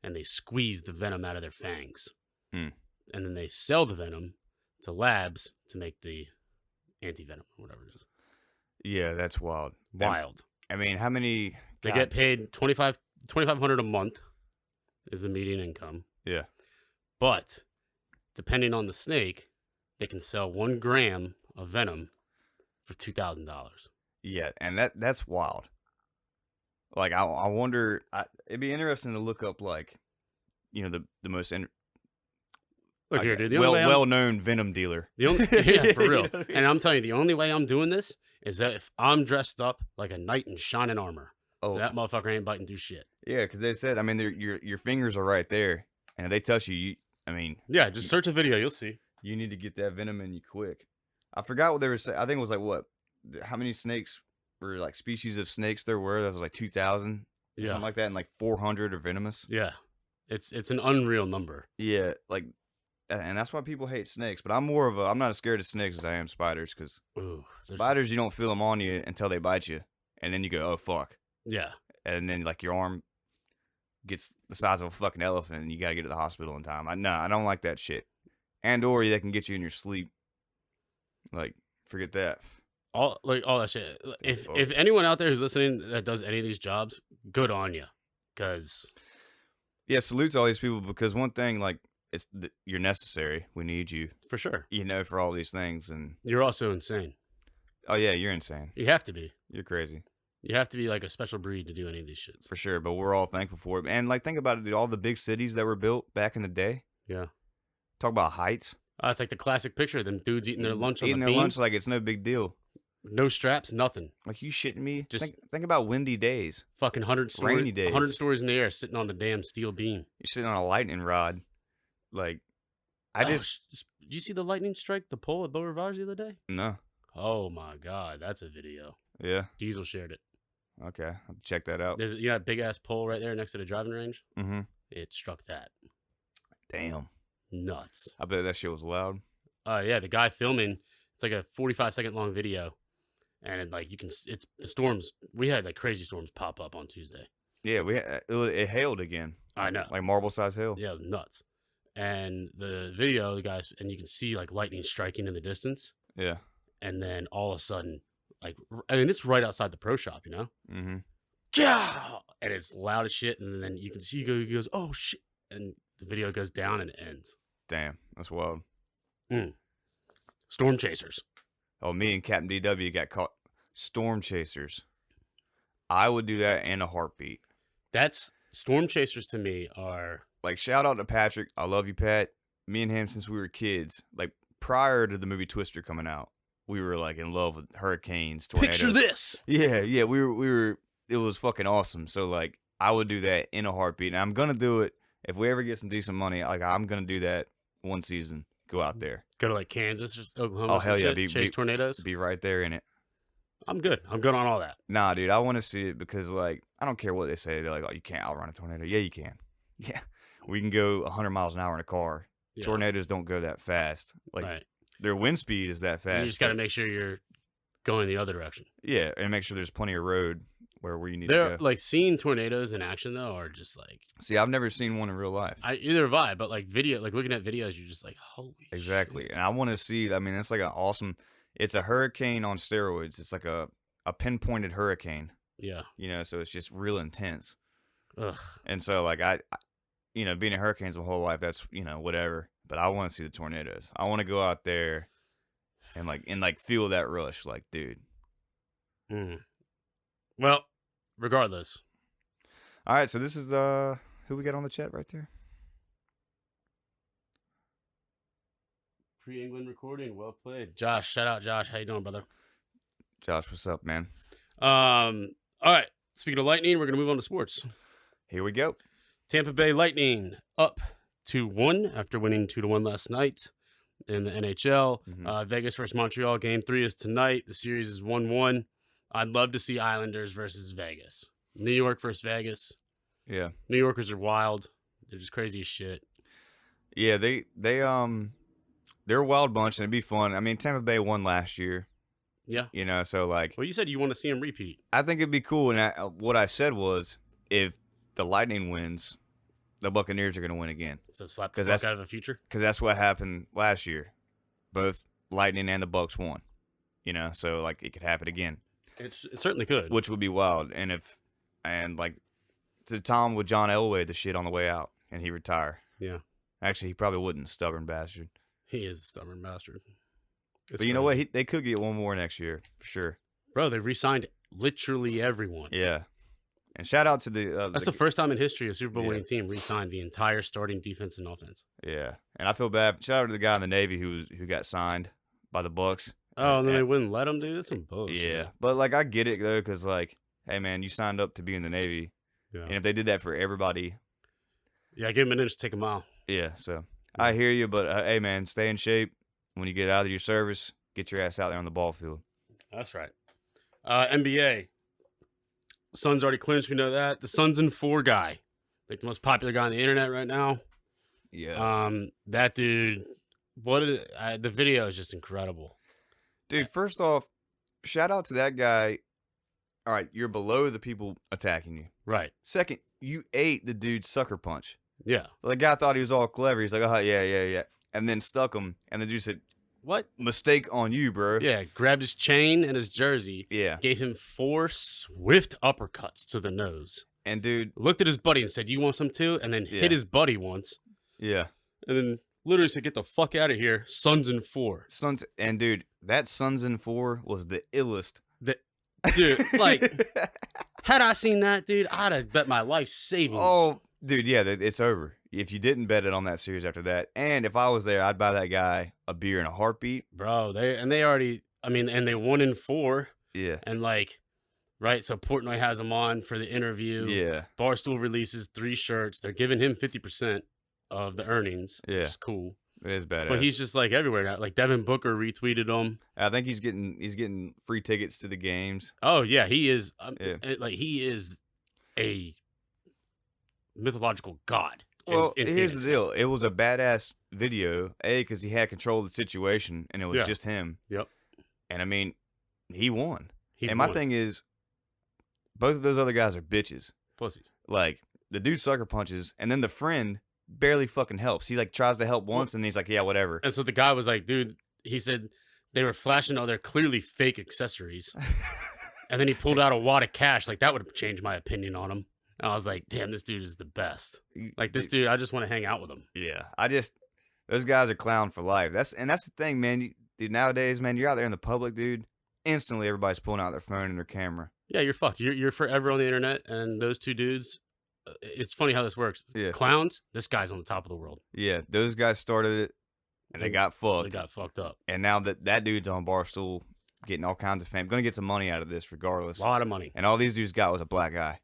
and they squeeze the venom out of their fangs. Hmm. And then they sell the venom to labs to make the anti-venom or whatever it is. Yeah, that's wild. Wild. I mean, how many? They God, get paid $2,500 a month is the median income. Yeah. But depending on the snake, they can sell 1 gram of venom for $2,000. Yeah, and that's wild. Like, I wonder. It'd be interesting to look up, like, you know, the most Look here, dude. The only way well known venom dealer. yeah, for real. You know what I mean? And I'm telling you, the only way I'm doing this is that if I'm dressed up like a knight in shining armor, Oh, so that motherfucker ain't biting through shit. yeah, because they said, I mean, your fingers are right there, and if they touch you, I mean, Yeah, just search a video, you'll see. you need to get that venom in you quick. I forgot what they were saying. I think it was like what? How many snakes or like species of snakes there were? That was like 2,000 or Yeah, something like that, and like 400 are venomous. yeah. It's an unreal number. Yeah, like, and that's why people hate snakes. But I'm not as scared of snakes as I am spiders, because Ooh, spiders, you don't feel them on you until they bite you, and then you go, oh fuck, Yeah, and then like your arm gets the size of a fucking elephant, and you gotta get to the hospital in time. I don't like that shit. And or they can get you in your sleep. Like, forget that. all that shit. If fuck. if anyone out there who's listening that does any of these jobs, good on you, because Yeah, salute to all these people, because one thing, like, you're necessary. We need you, for sure, you know, for all these things. And you're also insane. oh yeah, you're insane. You have to be. You're crazy. You have to be like a special breed to do any of these shits. For sure, but we're all thankful for it. And like, think about it, dude, all the big cities that were built back in the day. Yeah. Talk about heights. It's like the classic picture of them dudes eating their lunch on Eating the their beam. lunch like it's no big deal. No straps, nothing. Like, you shitting me? Just- think about windy days. Fucking 100 stories, Rainy days. 100 stories in the air, sitting on the damn steel beam. You're sitting on a lightning rod. Like, I Oh, just did you see the lightning strike the pole at Beau Rivage the other day? no. Oh my god, that's a video. Yeah. Diesel shared it. Okay. I'll have to check that out. There's a big ass pole right there next to the driving range. Mm-hmm. It struck that. Damn. Nuts. I bet that shit was loud. Yeah, the guy filming. It's like a 45-second long video, and like you can, it's the storms. We had like crazy storms pop up on Tuesday. Yeah, it hailed again. I know. Like marble size hail. Yeah, it was nuts. And the video, the guys, and you can see like lightning striking in the distance. Yeah. And then all of a sudden, like, I mean, it's right outside the pro shop, you know? Mm-hmm. Yeah, and it's loud as shit, and then you can see he goes, oh shit, and the video goes down and it ends. Damn, that's wild. Storm chasers. Oh, me and Captain DW got caught. Storm chasers. I would do that in a heartbeat. That's storm chasers to me are like, shout out to Patrick. I love you, Pat. Me and him since we were kids. Like, prior to the movie Twister coming out, we were like in love with hurricanes, tornadoes. Picture this. Yeah, we were. It was fucking awesome. So like, I would do that in a heartbeat, and I'm gonna do it if we ever get some decent money. Like, I'm gonna do that one season. Go out there. Go to like Kansas or Oklahoma. Oh hell yeah, chase tornadoes. Be right there in it. I'm good. I'm good on all that. Nah, dude, I want to see it because like, I don't care what they say. They're like, oh, you can't outrun a tornado. Yeah, you can. Yeah, we can go 100 miles an hour in a car. Yeah. Tornadoes don't go that fast. Like, right. Their wind speed is that fast. You just got to make sure you're going the other direction. Yeah, and make sure there's plenty of road where you need to go. Like, seeing tornadoes in action though are just like. See, I've never seen one in real life. Either have I, but like looking at videos, you're just like, holy. Exactly, shit. And I want to see. I mean, it's like an awesome. It's a hurricane on steroids. It's like a pinpointed hurricane. Yeah. You know, so it's just real intense. Ugh. And so like I you know, being in hurricanes my whole life, that's, you know, whatever. But I want to see the tornadoes. I want to go out there and feel that rush, like, dude. Well, regardless. All right, so this is who we got on the chat right there. Pre-England recording, well played, Josh. Shout out, Josh. How you doing, brother? Josh, what's up, man? All right. Speaking of lightning, we're gonna move on to sports. Here we go. Tampa Bay Lightning up 2-1 after winning 2-1 last night in the NHL. Vegas versus Montreal. Game 3 is tonight. The series is 1-1. I'd love to see Islanders versus Vegas. New York versus Vegas. Yeah. New Yorkers are wild. They're just crazy as shit. Yeah, they're a wild bunch, and it'd be fun. I mean, Tampa Bay won last year. Yeah. You know, so like. Well, you said you want to see them repeat. I think it'd be cool. And what I said was, if the Lightning wins, the Buccaneers are going to win again. So slap the fuck out of a future? Because that's what happened last year. Both Lightning and the Bucs won. You know, so like it could happen again. It certainly could. Which would be wild. And like, to Tom with John Elway the shit on the way out, and he retire. Yeah. Actually, he probably wouldn't. Stubborn bastard. He is a stubborn bastard. But you know what? They could get one more next year, for sure. Bro, they've re-signed literally everyone. Yeah. And shout out to the... That's the first time in history a Super Bowl winning team re-signed the entire starting defense and offense. Yeah. And I feel bad. Shout out to the guy in the Navy who got signed by the Bucs. Oh, and then they wouldn't let him do this? Some bullshit. Yeah. But, like, I get it, though, because, like, hey, man, you signed up to be in the Navy. Yeah. And if they did that for everybody... Yeah, give him an inch, take a mile. Yeah, so... I hear you, but hey, man, stay in shape. When you get out of your service, get your ass out there on the ball field. That's right. NBA. Suns already clinched. We know that. The Suns in 4 guy. Like the most popular guy on the internet right now. Yeah. That dude, the video is just incredible. Dude, first off, shout out to that guy. All right, you're below the people attacking you. Right. Second, you ate the dude's sucker punch. Yeah. The guy thought he was all clever. He's like, oh, yeah. And then stuck him. And the dude said, what? Mistake on you, bro. Yeah. Grabbed his chain and his jersey. Yeah. Gave him 4 swift uppercuts to the nose. And dude. Looked at his buddy and said, you want some too? And then hit his buddy once. Yeah. And then literally said, get the fuck out of here. Suns in 4. And dude, that Suns in 4 was the illest. Dude, like, had I seen that, dude, I'd have bet my life savings. Oh, dude, yeah, it's over. If you didn't bet it on that series after that, and if I was there, I'd buy that guy a beer in a heartbeat. Bro, they already, and they won in 4. Yeah. And like, right, so Portnoy has him on for the interview. Yeah. Barstool releases 3 shirts. They're giving him 50% of the earnings, which is cool. It is badass. But he's just like everywhere now. Like Devin Booker retweeted him. I think he's getting free tickets to the games. Oh yeah, he is. Like he is a mythological god. Well, here's the deal. It was a badass video, because he had control of the situation, and it was just him. Yep. And I mean, he won. My thing is, both of those other guys are bitches. Pussies. Like, the dude sucker punches, and then the friend barely fucking helps. He, like, tries to help once, and he's like, yeah, whatever. And so the guy was like, dude, he said, They were flashing all their clearly fake accessories. And then he pulled out a wad of cash. Like, that would have changed my opinion on him. And I was like, damn, this dude is the best. Like, this dude, I just want to hang out with him. Yeah. Those guys are clown for life. That's the thing, man. Dude, nowadays, man, you're out there in the public, dude. Instantly, everybody's pulling out their phone and their camera. Yeah, you're fucked. You're forever on the internet. And those two dudes, it's funny how this works. Yeah. Clowns, this guy's on the top of the world. Yeah, those guys started it, and they got fucked. They got fucked up. And now that dude's on Barstool, getting all kinds of fame. Going to get some money out of this regardless. A lot of money. And all these dudes got was a black guy.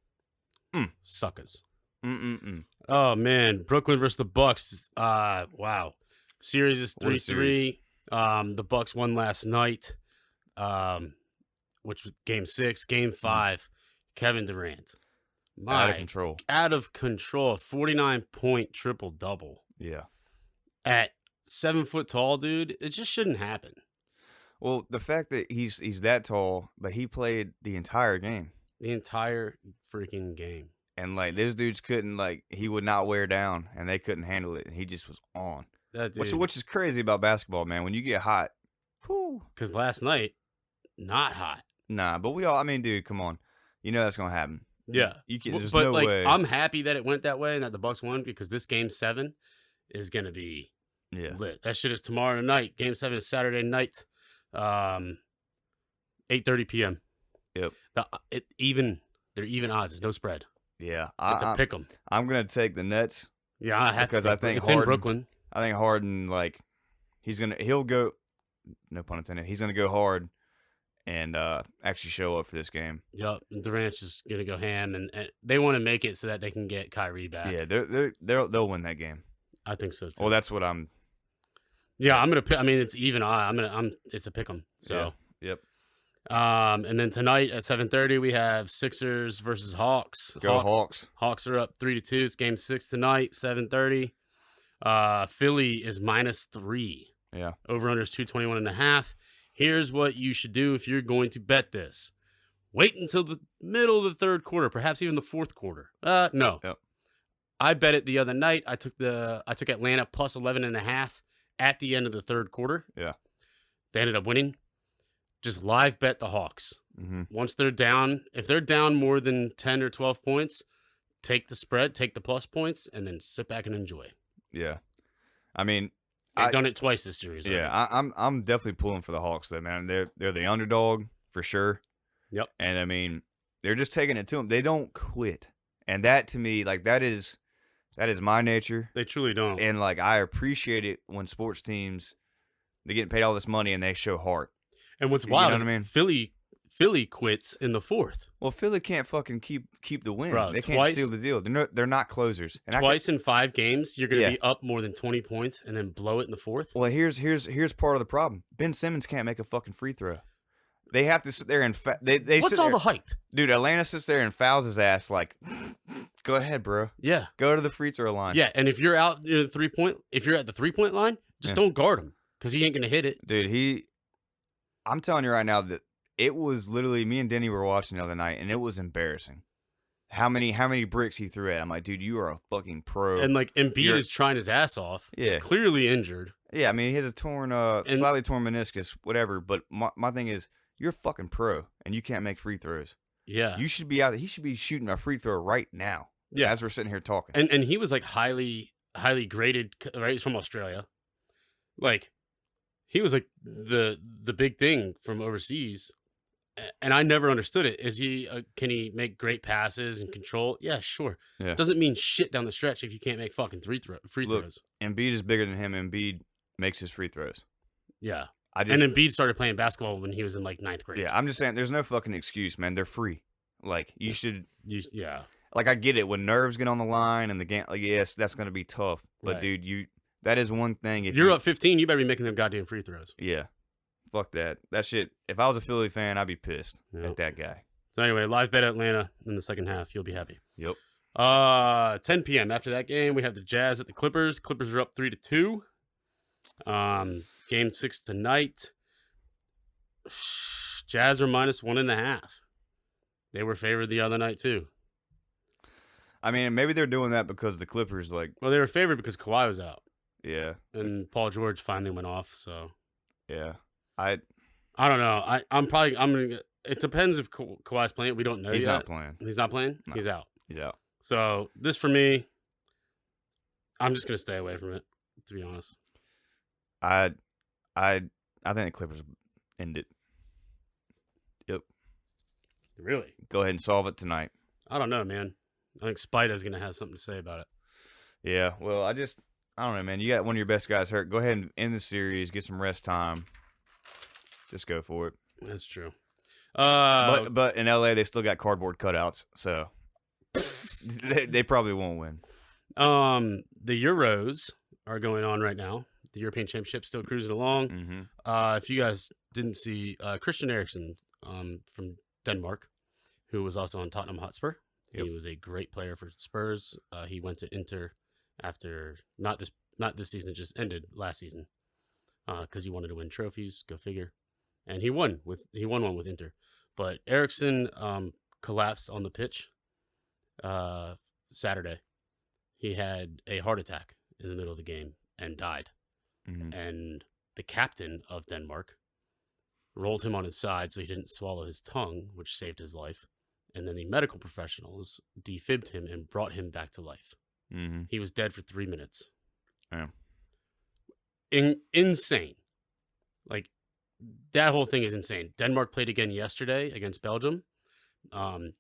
Suckers. Mm-mm-mm. Oh, man. Brooklyn versus the Bucks. Wow. Series is 3-3. The Bucks won last night, which was game 6. Game 5, Kevin Durant. Out of control. Out of control. 49-point triple-double. Yeah. At 7 foot tall, dude, it just shouldn't happen. Well, the fact that he's that tall, but he played the entire game. The entire freaking game. And, like, those dudes couldn't, like, he would not wear down, and they couldn't handle it, and he just was on. That dude. Which is crazy about basketball, man. When you get hot, because last night, not hot. Nah, but dude, come on. You know that's going to happen. Yeah. There's but no way. I'm happy that it went that way and that the Bucks won because this game 7 is going to be lit. That shit is tomorrow night. Game 7 is Saturday night, 8:30 p.m. Yep. They're even odds. There's no spread. Yeah. It's a pick 'em. I'm going to take the Nets. Yeah, I have because to. I think it's Harden, in Brooklyn. I think Harden, like, he'll go, no pun intended, he's going to go hard and actually show up for this game. Yep. Durant's just going to go ham, and they want to make it so that they can get Kyrie back. Yeah, they'll win that game. I think so too. Well, that's what I'm. Yeah, I'm gonna pick. I mean, it's even. It's a pick 'em. So. Yeah. Yep. And then tonight at 7:30 we have Sixers versus Hawks. Go Hawks. Hawks are up 3-2. It's game 6 tonight, 7:30. Philly is -3. Yeah. Over under is 221.5. Here's what you should do if you're going to bet this. Wait until the middle of the third quarter, perhaps even the fourth quarter. No. Yep. I bet it the other night. I took Atlanta plus 11.5 at the end of the third quarter. Yeah. They ended up winning. Just live bet the Hawks. Mm-hmm. Once they're down, if they're down more than 10 or 12 points, take the spread, take the plus points, and then sit back and enjoy. Yeah. I mean, I've done it twice this series. Yeah, I'm definitely pulling for the Hawks, though, man. They're the underdog for sure. Yep. And, I mean, they're just taking it to them. They don't quit. And that, to me, like, that is my nature. They truly don't. And, like, I appreciate it when sports teams, they're getting paid all this money and they show heart. And what's wild is what I mean? Philly quits in the fourth. Well, Philly can't fucking keep the win. Bro, they can't seal the deal. They're not closers. And twice in 5 games, you're going to be up more than 20 points and then blow it in the fourth. Well, here's part of the problem. Ben Simmons can't make a fucking free throw. They have to sit there and they what's all the hype, dude? Atlanta sits there and fouls his ass like, go ahead, bro. Yeah, go to the free throw line. Yeah, and if you're out in the if you're at the 3-point line, just don't guard him because he ain't going to hit it, dude. I'm telling you right now that it was literally me and Denny were watching the other night, and it was embarrassing. How many bricks he threw at? I'm like, dude, you are a fucking pro. And like Embiid is trying his ass off. Yeah, clearly injured. Yeah, I mean he has a slightly torn meniscus, whatever. But my thing is, you're a fucking pro, and you can't make free throws. Yeah, you should be out. He should be shooting a free throw right now. Yeah, as we're sitting here talking. And he was like highly graded. Right, he's from Australia. Like. He was like the big thing from overseas, and I never understood it. Is he can he make great passes and control? Yeah, sure. Yeah. Doesn't mean shit down the stretch if you can't make fucking free throws. Embiid is bigger than him. Embiid makes his free throws. Yeah. And Embiid started playing basketball when he was in like 9th grade. Yeah, I'm just saying there's no fucking excuse, man. They're free. Like you should. Yeah. Like I get it when nerves get on the line and the game. Like yes, that's gonna be tough. But dude, that is one thing. If you're up 15, you better be making them goddamn free throws. Yeah. Fuck that. That shit. If I was a Philly fan, I'd be pissed at that guy. So anyway, live bet Atlanta in the second half. You'll be happy. Yep. 10 p.m. After that game, we have the Jazz at the Clippers. Clippers are up 3-2. Game 6 tonight. Jazz are -1.5. They were favored the other night too. I mean, maybe they're doing that because the Clippers they were favored because Kawhi was out. Yeah. And Paul George finally went off, so. Yeah. I I don't know. I'm gonna. It depends if Kawhi's playing. We don't know he's yet. not playing. He's not playing. No. He's out. He's out. So this for me, I'm just gonna stay away from it. To be honest, I think the Clippers end it. Yep. really, Go ahead and solve it tonight. I don't know, man. I think Spider's gonna have something to say about it. Yeah. Well, I don't know, man. You got one of your best guys hurt. Go ahead and end the series. Get some rest time. Just go for it. That's true. But in LA, they still got cardboard cutouts, so they probably won't win. The Euros are going on right now. The European Championship still cruising along. Mm-hmm. If you guys didn't see Christian Eriksen from Denmark, who was also on Tottenham Hotspur, he was a great player for Spurs. He went to Inter after not this season, just ended last season because he wanted to win trophies. Go figure. And he won one with Inter. But Eriksen collapsed on the pitch Saturday. He had a heart attack in the middle of the game and died. Mm-hmm. And the captain of Denmark rolled him on his side so he didn't swallow his tongue, which saved his life. And then the medical professionals defibbed him and brought him back to life. Mm-hmm. He was dead for 3 minutes. Yeah. Insane. Like, that whole thing is insane. Denmark played again yesterday against Belgium.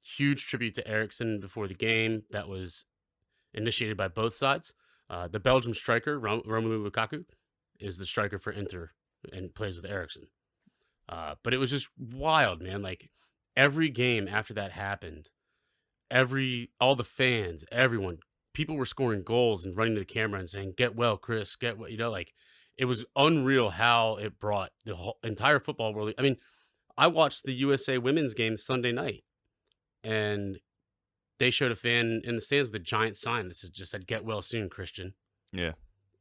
Huge tribute to Eriksen before the game. That was initiated by both sides. The Belgium striker, Romelu Lukaku, is the striker for Inter and plays with Eriksen. But it was just wild, man. Like, every game after that happened, all the fans, everyone, people were scoring goals and running to the camera and saying, "Get well, Chris, get well." Like, it was unreal how it brought the whole entire football world. I mean, I watched the USA women's game Sunday night, and they showed a fan in the stands with a giant sign that just said, "Get well soon, Christian." Yeah.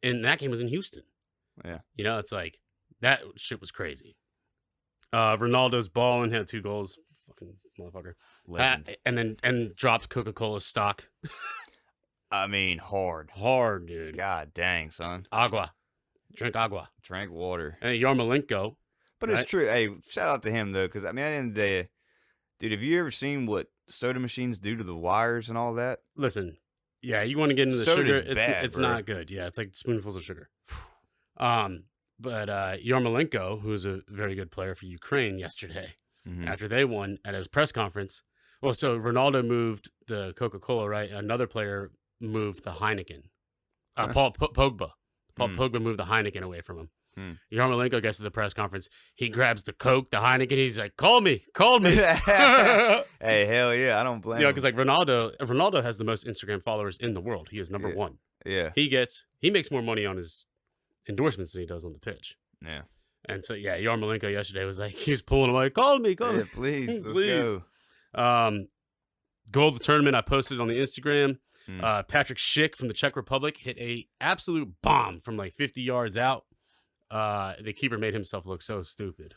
And that game was in Houston. Yeah. It's like, that shit was crazy. Ronaldo's balling, had 2 goals. Fucking motherfucker. And dropped Coca-Cola stock. I mean, hard. Hard, dude. God dang, son. Agua. Drink agua. Drank water. And Yarmolenko. But it's true. Hey, shout out to him, though, because, I mean, at the end of the day, dude, have you ever seen what soda machines do to the wires and all that? Listen, yeah, you want to get into the Soda's sugar. bad, It's bro. not good. Yeah, it's like spoonfuls of sugar. But Yarmolenko, who's a very good player for Ukraine yesterday, after they won at his press conference. Well, so Ronaldo moved the Coca-Cola, right? Another player moved the Heineken. Paul Pogba. Pogba moved the Heineken away from him. Yarmolenko gets to the press conference. He grabs the Coke, the Heineken. He's like, "Call me." Hey, hell yeah. I don't blame him. Because like Ronaldo has the most Instagram followers in the world. He is number 1. Yeah. He makes more money on his endorsements than he does on the pitch. Yeah. And so, yeah, Yarmolenko yesterday was like, he was pulling away. Call me. Yeah, please. Let's go. Goal of the tournament, I posted on the Instagram. Patrick Schick from the Czech Republic hit a absolute bomb from like 50 yards out. The keeper made himself look so stupid.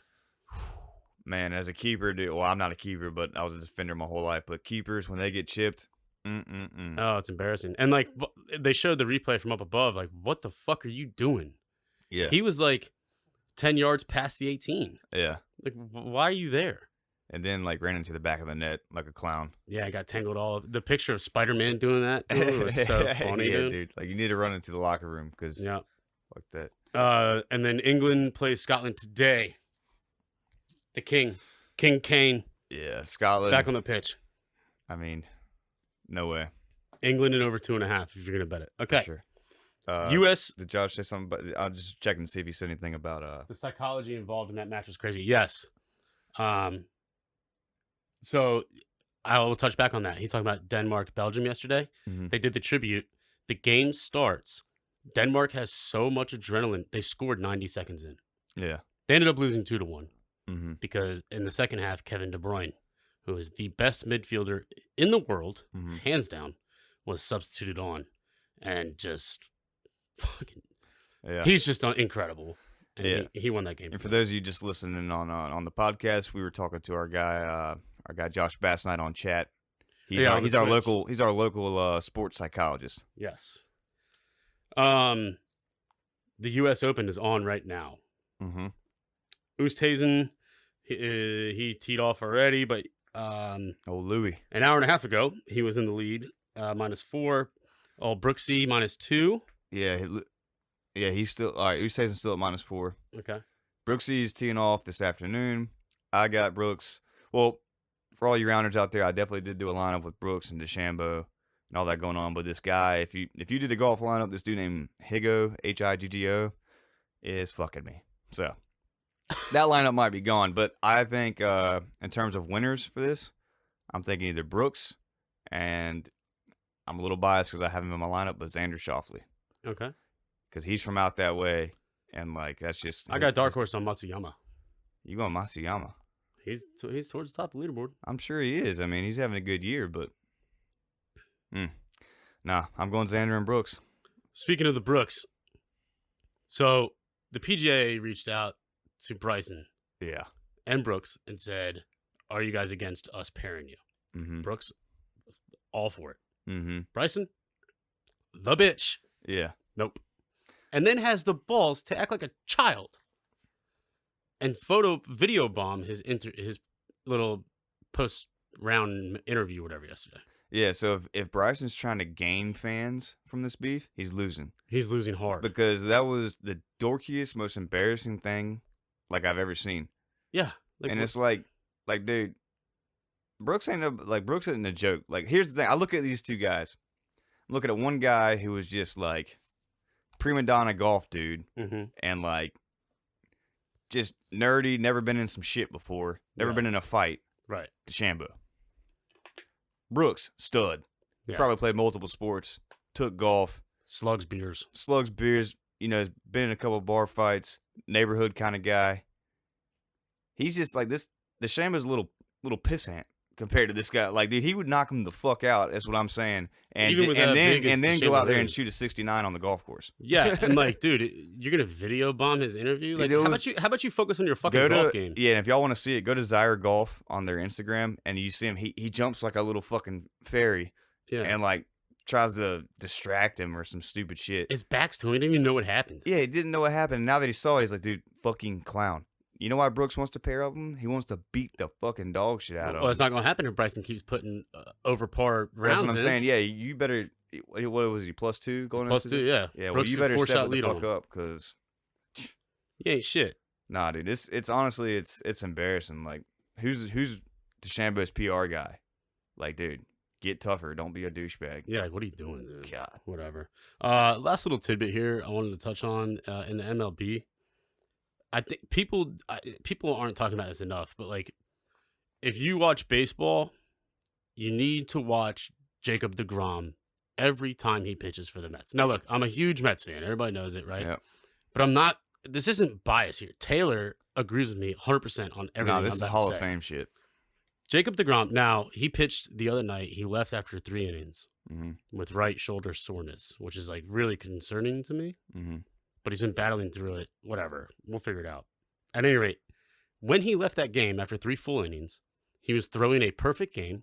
Man, as a keeper, dude, well, I'm not a keeper, but I was a defender my whole life. But keepers, when they get chipped, oh, it's embarrassing. And like, they showed the replay from up above. Like, what the fuck are you doing? Yeah. He was like 10 yards past the 18. Yeah. Like, why are you there? And then, like, ran into the back of the net like a clown. Yeah, I got tangled all up. The picture of Spider-Man doing that was so funny, yeah, dude. Like, you need to run into the locker room because fuck that. And then England plays Scotland today. The King Kane. Yeah, Scotland. Back on the pitch. I mean, no way. England in over 2.5 if you're going to bet it. Okay. For sure. U.S. Did Josh say something? But I'll just check and see if he said anything about the psychology involved in that match was crazy. Yes. So I will touch back on that. He's talking about Denmark, Belgium yesterday. They did the tribute. The game starts. Denmark has so much adrenaline. They scored 90 seconds in. Yeah. They ended up losing 2-1 because in the second half, Kevin De Bruyne, who is the best midfielder in the world, hands down, was substituted on and just fucking. Yeah. He's just incredible. And he won that game. And for those of you just listening on the podcast, we were talking to our guy Josh Bassnight on chat. He's our local sports psychologist. Yes. The U.S. Open is on right now. Oosthuizen, he teed off already, but Oh, Louis. an hour and a half ago, he was in the lead, -4. Oh, Brooksy -2. Yeah, he's still all right. Oosthuizen's still at -4. Okay. Brooksy's teeing off this afternoon. I got Brooks. Well, for all you rounders out there, I definitely did do a lineup with Brooks and DeChambeau and all that going on. But this guy, if you did a golf lineup, this dude named Higgo, Higgo, is fucking me. So that lineup might be gone. But I think in terms of winners for this, I'm thinking either Brooks, and I'm a little biased because I have him in my lineup, but Xander Schauffele. Okay. Because he's from out that way, and like that's just. I got dark horse on Matsuyama. You going Matsuyama? He's towards the top of the leaderboard. I'm sure he is. I mean, he's having a good year, but nah, I'm going Xander and Brooks. Speaking of the Brooks, so the PGA reached out to Bryson Yeah. and Brooks and said, "Are you guys against us pairing you?" Mm-hmm. Brooks, all for it. Mm-hmm. Bryson, the bitch. Yeah. Nope. And then has the balls to act like a child and video bomb his little post-round interview, whatever, yesterday. Yeah, so if Bryson's trying to gain fans from this beef, he's losing. He's losing hard. Because that was the dorkiest, most embarrassing thing like I've ever seen. Yeah. And it's like, dude, Brooks isn't a joke. Like, here's the thing. I look at these two guys. I'm looking at one guy who was just like prima donna golf dude, and like just nerdy, never been in some shit before, never been in a fight. Right. DeChambeau. Brooks, stud. Yeah. Probably played multiple sports, took golf. Slugs beers, has been in a couple bar fights, neighborhood kind of guy. He's just like this. DeChambeau's a little pissant compared to this guy. Like, dude, he would knock him the fuck out. That's what I'm saying. And then go out there and shoot a 69 on the golf course. Yeah, and like, dude, you're gonna video bomb his interview. Like, Dude, how about you focus on your fucking golf game? Yeah, and if y'all want to see it, go to Zyre Golf on their Instagram, and you see him. He jumps like a little fucking fairy, and like tries to distract him or some stupid shit. His back's to him. He didn't even know what happened. Yeah, he didn't know what happened. And now that he saw it, he's like, dude, fucking clown. You know why Brooks wants to pair up with him? He wants to beat the fucking dog shit out of him. Well, it's not going to happen if Bryson keeps putting over par rounds. That's what I'm saying. Yeah, you better. What was he, +2 going +2, yeah. Yeah, Brooks well, you better step the fuck on up, because he ain't shit. Nah, dude, it's honestly, it's embarrassing. Like, who's DeChambeau's PR guy? Like, dude, get tougher. Don't be a douchebag. Yeah, like, what are you doing, dude? God. Whatever. Last little tidbit here I wanted to touch on in the MLB. I think people aren't talking about this enough, but like, if you watch baseball, you need to watch Jacob DeGrom every time he pitches for the Mets. Now, look, I'm a huge Mets fan. Everybody knows it, right? Yep. But I'm not. This isn't bias here. Taylor agrees with me 100% on everything. No, this is Hall of Fame shit. Jacob DeGrom. Now, he pitched the other night. He left after 3 innings with right shoulder soreness, which is like really concerning to me. But he's been battling through it. Whatever. We'll figure it out. At any rate, when he left that game after 3 full innings, he was throwing a perfect game.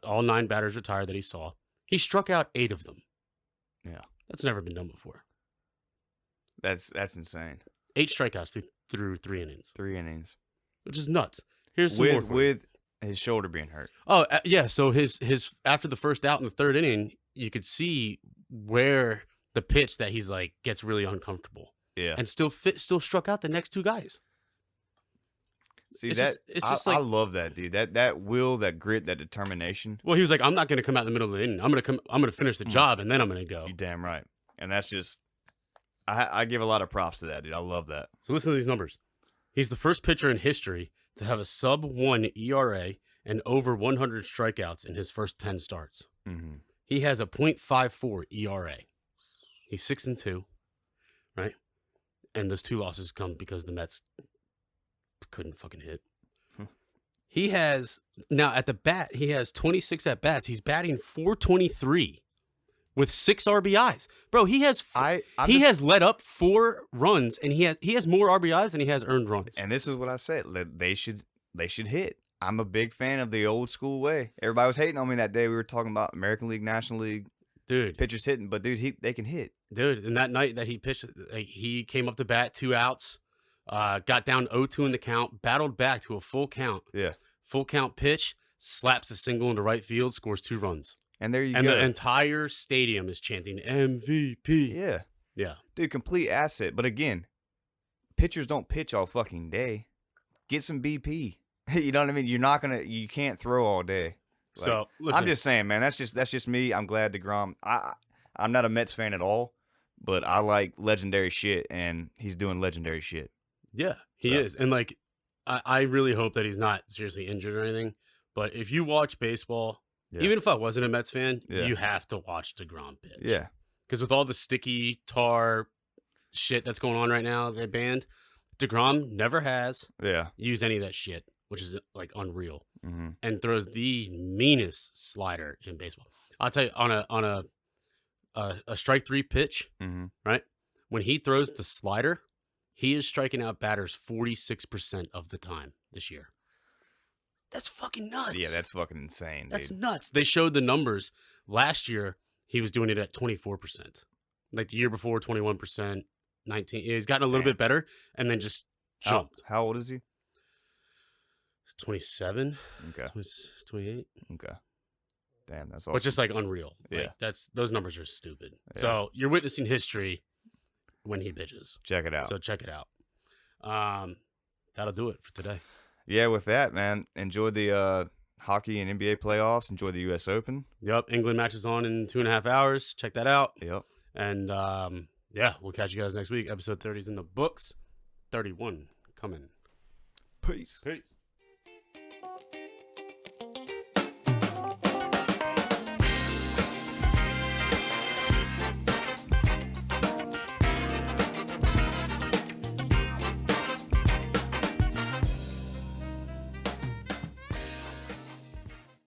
All 9 batters retired that he saw. He struck out 8 of them. Yeah. That's never been done before. That's insane. 8 strikeouts through 3 innings. 3 innings. Which is nuts. Here's some more with his shoulder being hurt. Oh, yeah. So his after the first out in the 3rd inning, you could see where the pitch that he's like gets really uncomfortable. Yeah. And still struck out the next 2 guys. See, I love that, dude. That will, that grit, that determination. Well, he was like, I'm not going to come out in the middle of the inning. I'm going to finish the job, and then I'm going to go. You're damn right. And that's just, I give a lot of props to that, dude. I love that. So listen to these numbers. He's the first pitcher in history to have a sub-1 ERA and over 100 strikeouts in his first 10 starts. He has a .54 ERA. He's 6-2, right? And those 2 losses come because the Mets couldn't fucking hit. He has, now at the bat, he has 26 at bats. He's batting .423 with 6 RBIs. Bro, he has has led up 4 runs, and he has more RBIs than he has earned runs. And this is what I said. They should hit. I'm a big fan of the old school way. Everybody was hating on me that day. We were talking about American League, National League, dude, pitchers hitting, but dude, they can hit. Dude, and that night that he pitched, like, he came up to bat, 2 outs. got down 0-2 in the count, battled back to a full count. Yeah. Full count pitch, slaps a single into right field, scores 2 runs. And there you And go. the entire stadium is chanting MVP. Yeah. Yeah. Dude, complete asset. But again, pitchers don't pitch all fucking day. Get some BP. You know what I mean? You can't throw all day. Like, So listen, I'm just saying, man, that's just me. I'm glad DeGrom. I'm not a Mets fan at all, but I like legendary shit, and he's doing legendary shit. yeah, he is. And like, I really hope that he's not seriously injured or anything. But if you watch baseball, even if I wasn't a Mets fan, you have to watch DeGrom pitch. Yeah. Because with all the sticky tar shit that's going on right now, they banned, DeGrom never has used any of that shit, which is like unreal, and throws the meanest slider in baseball. I'll tell you, on a strike 3 pitch, right? When he throws the slider, he is striking out batters 46% of the time this year. That's fucking nuts. Yeah, that's fucking insane, dude. That's nuts. They showed the numbers. Last year, he was doing it at 24%. Like the year before, 21%, 19. He's gotten a little bit better and then just jumped. How old is he? 27. Okay. 28. Okay. Damn, that's awesome. But just like unreal. Yeah. Like, those numbers are stupid. Yeah. So you're witnessing history when he pitches. Check it out. So check it out. That'll do it for today. Yeah, with that, man, enjoy the hockey and NBA playoffs. Enjoy the U.S. Open. Yep. England match is on in 2.5 hours. Check that out. Yep. And yeah, we'll catch you guys next week. Episode 30 is in the books. 31 coming. Peace. Peace.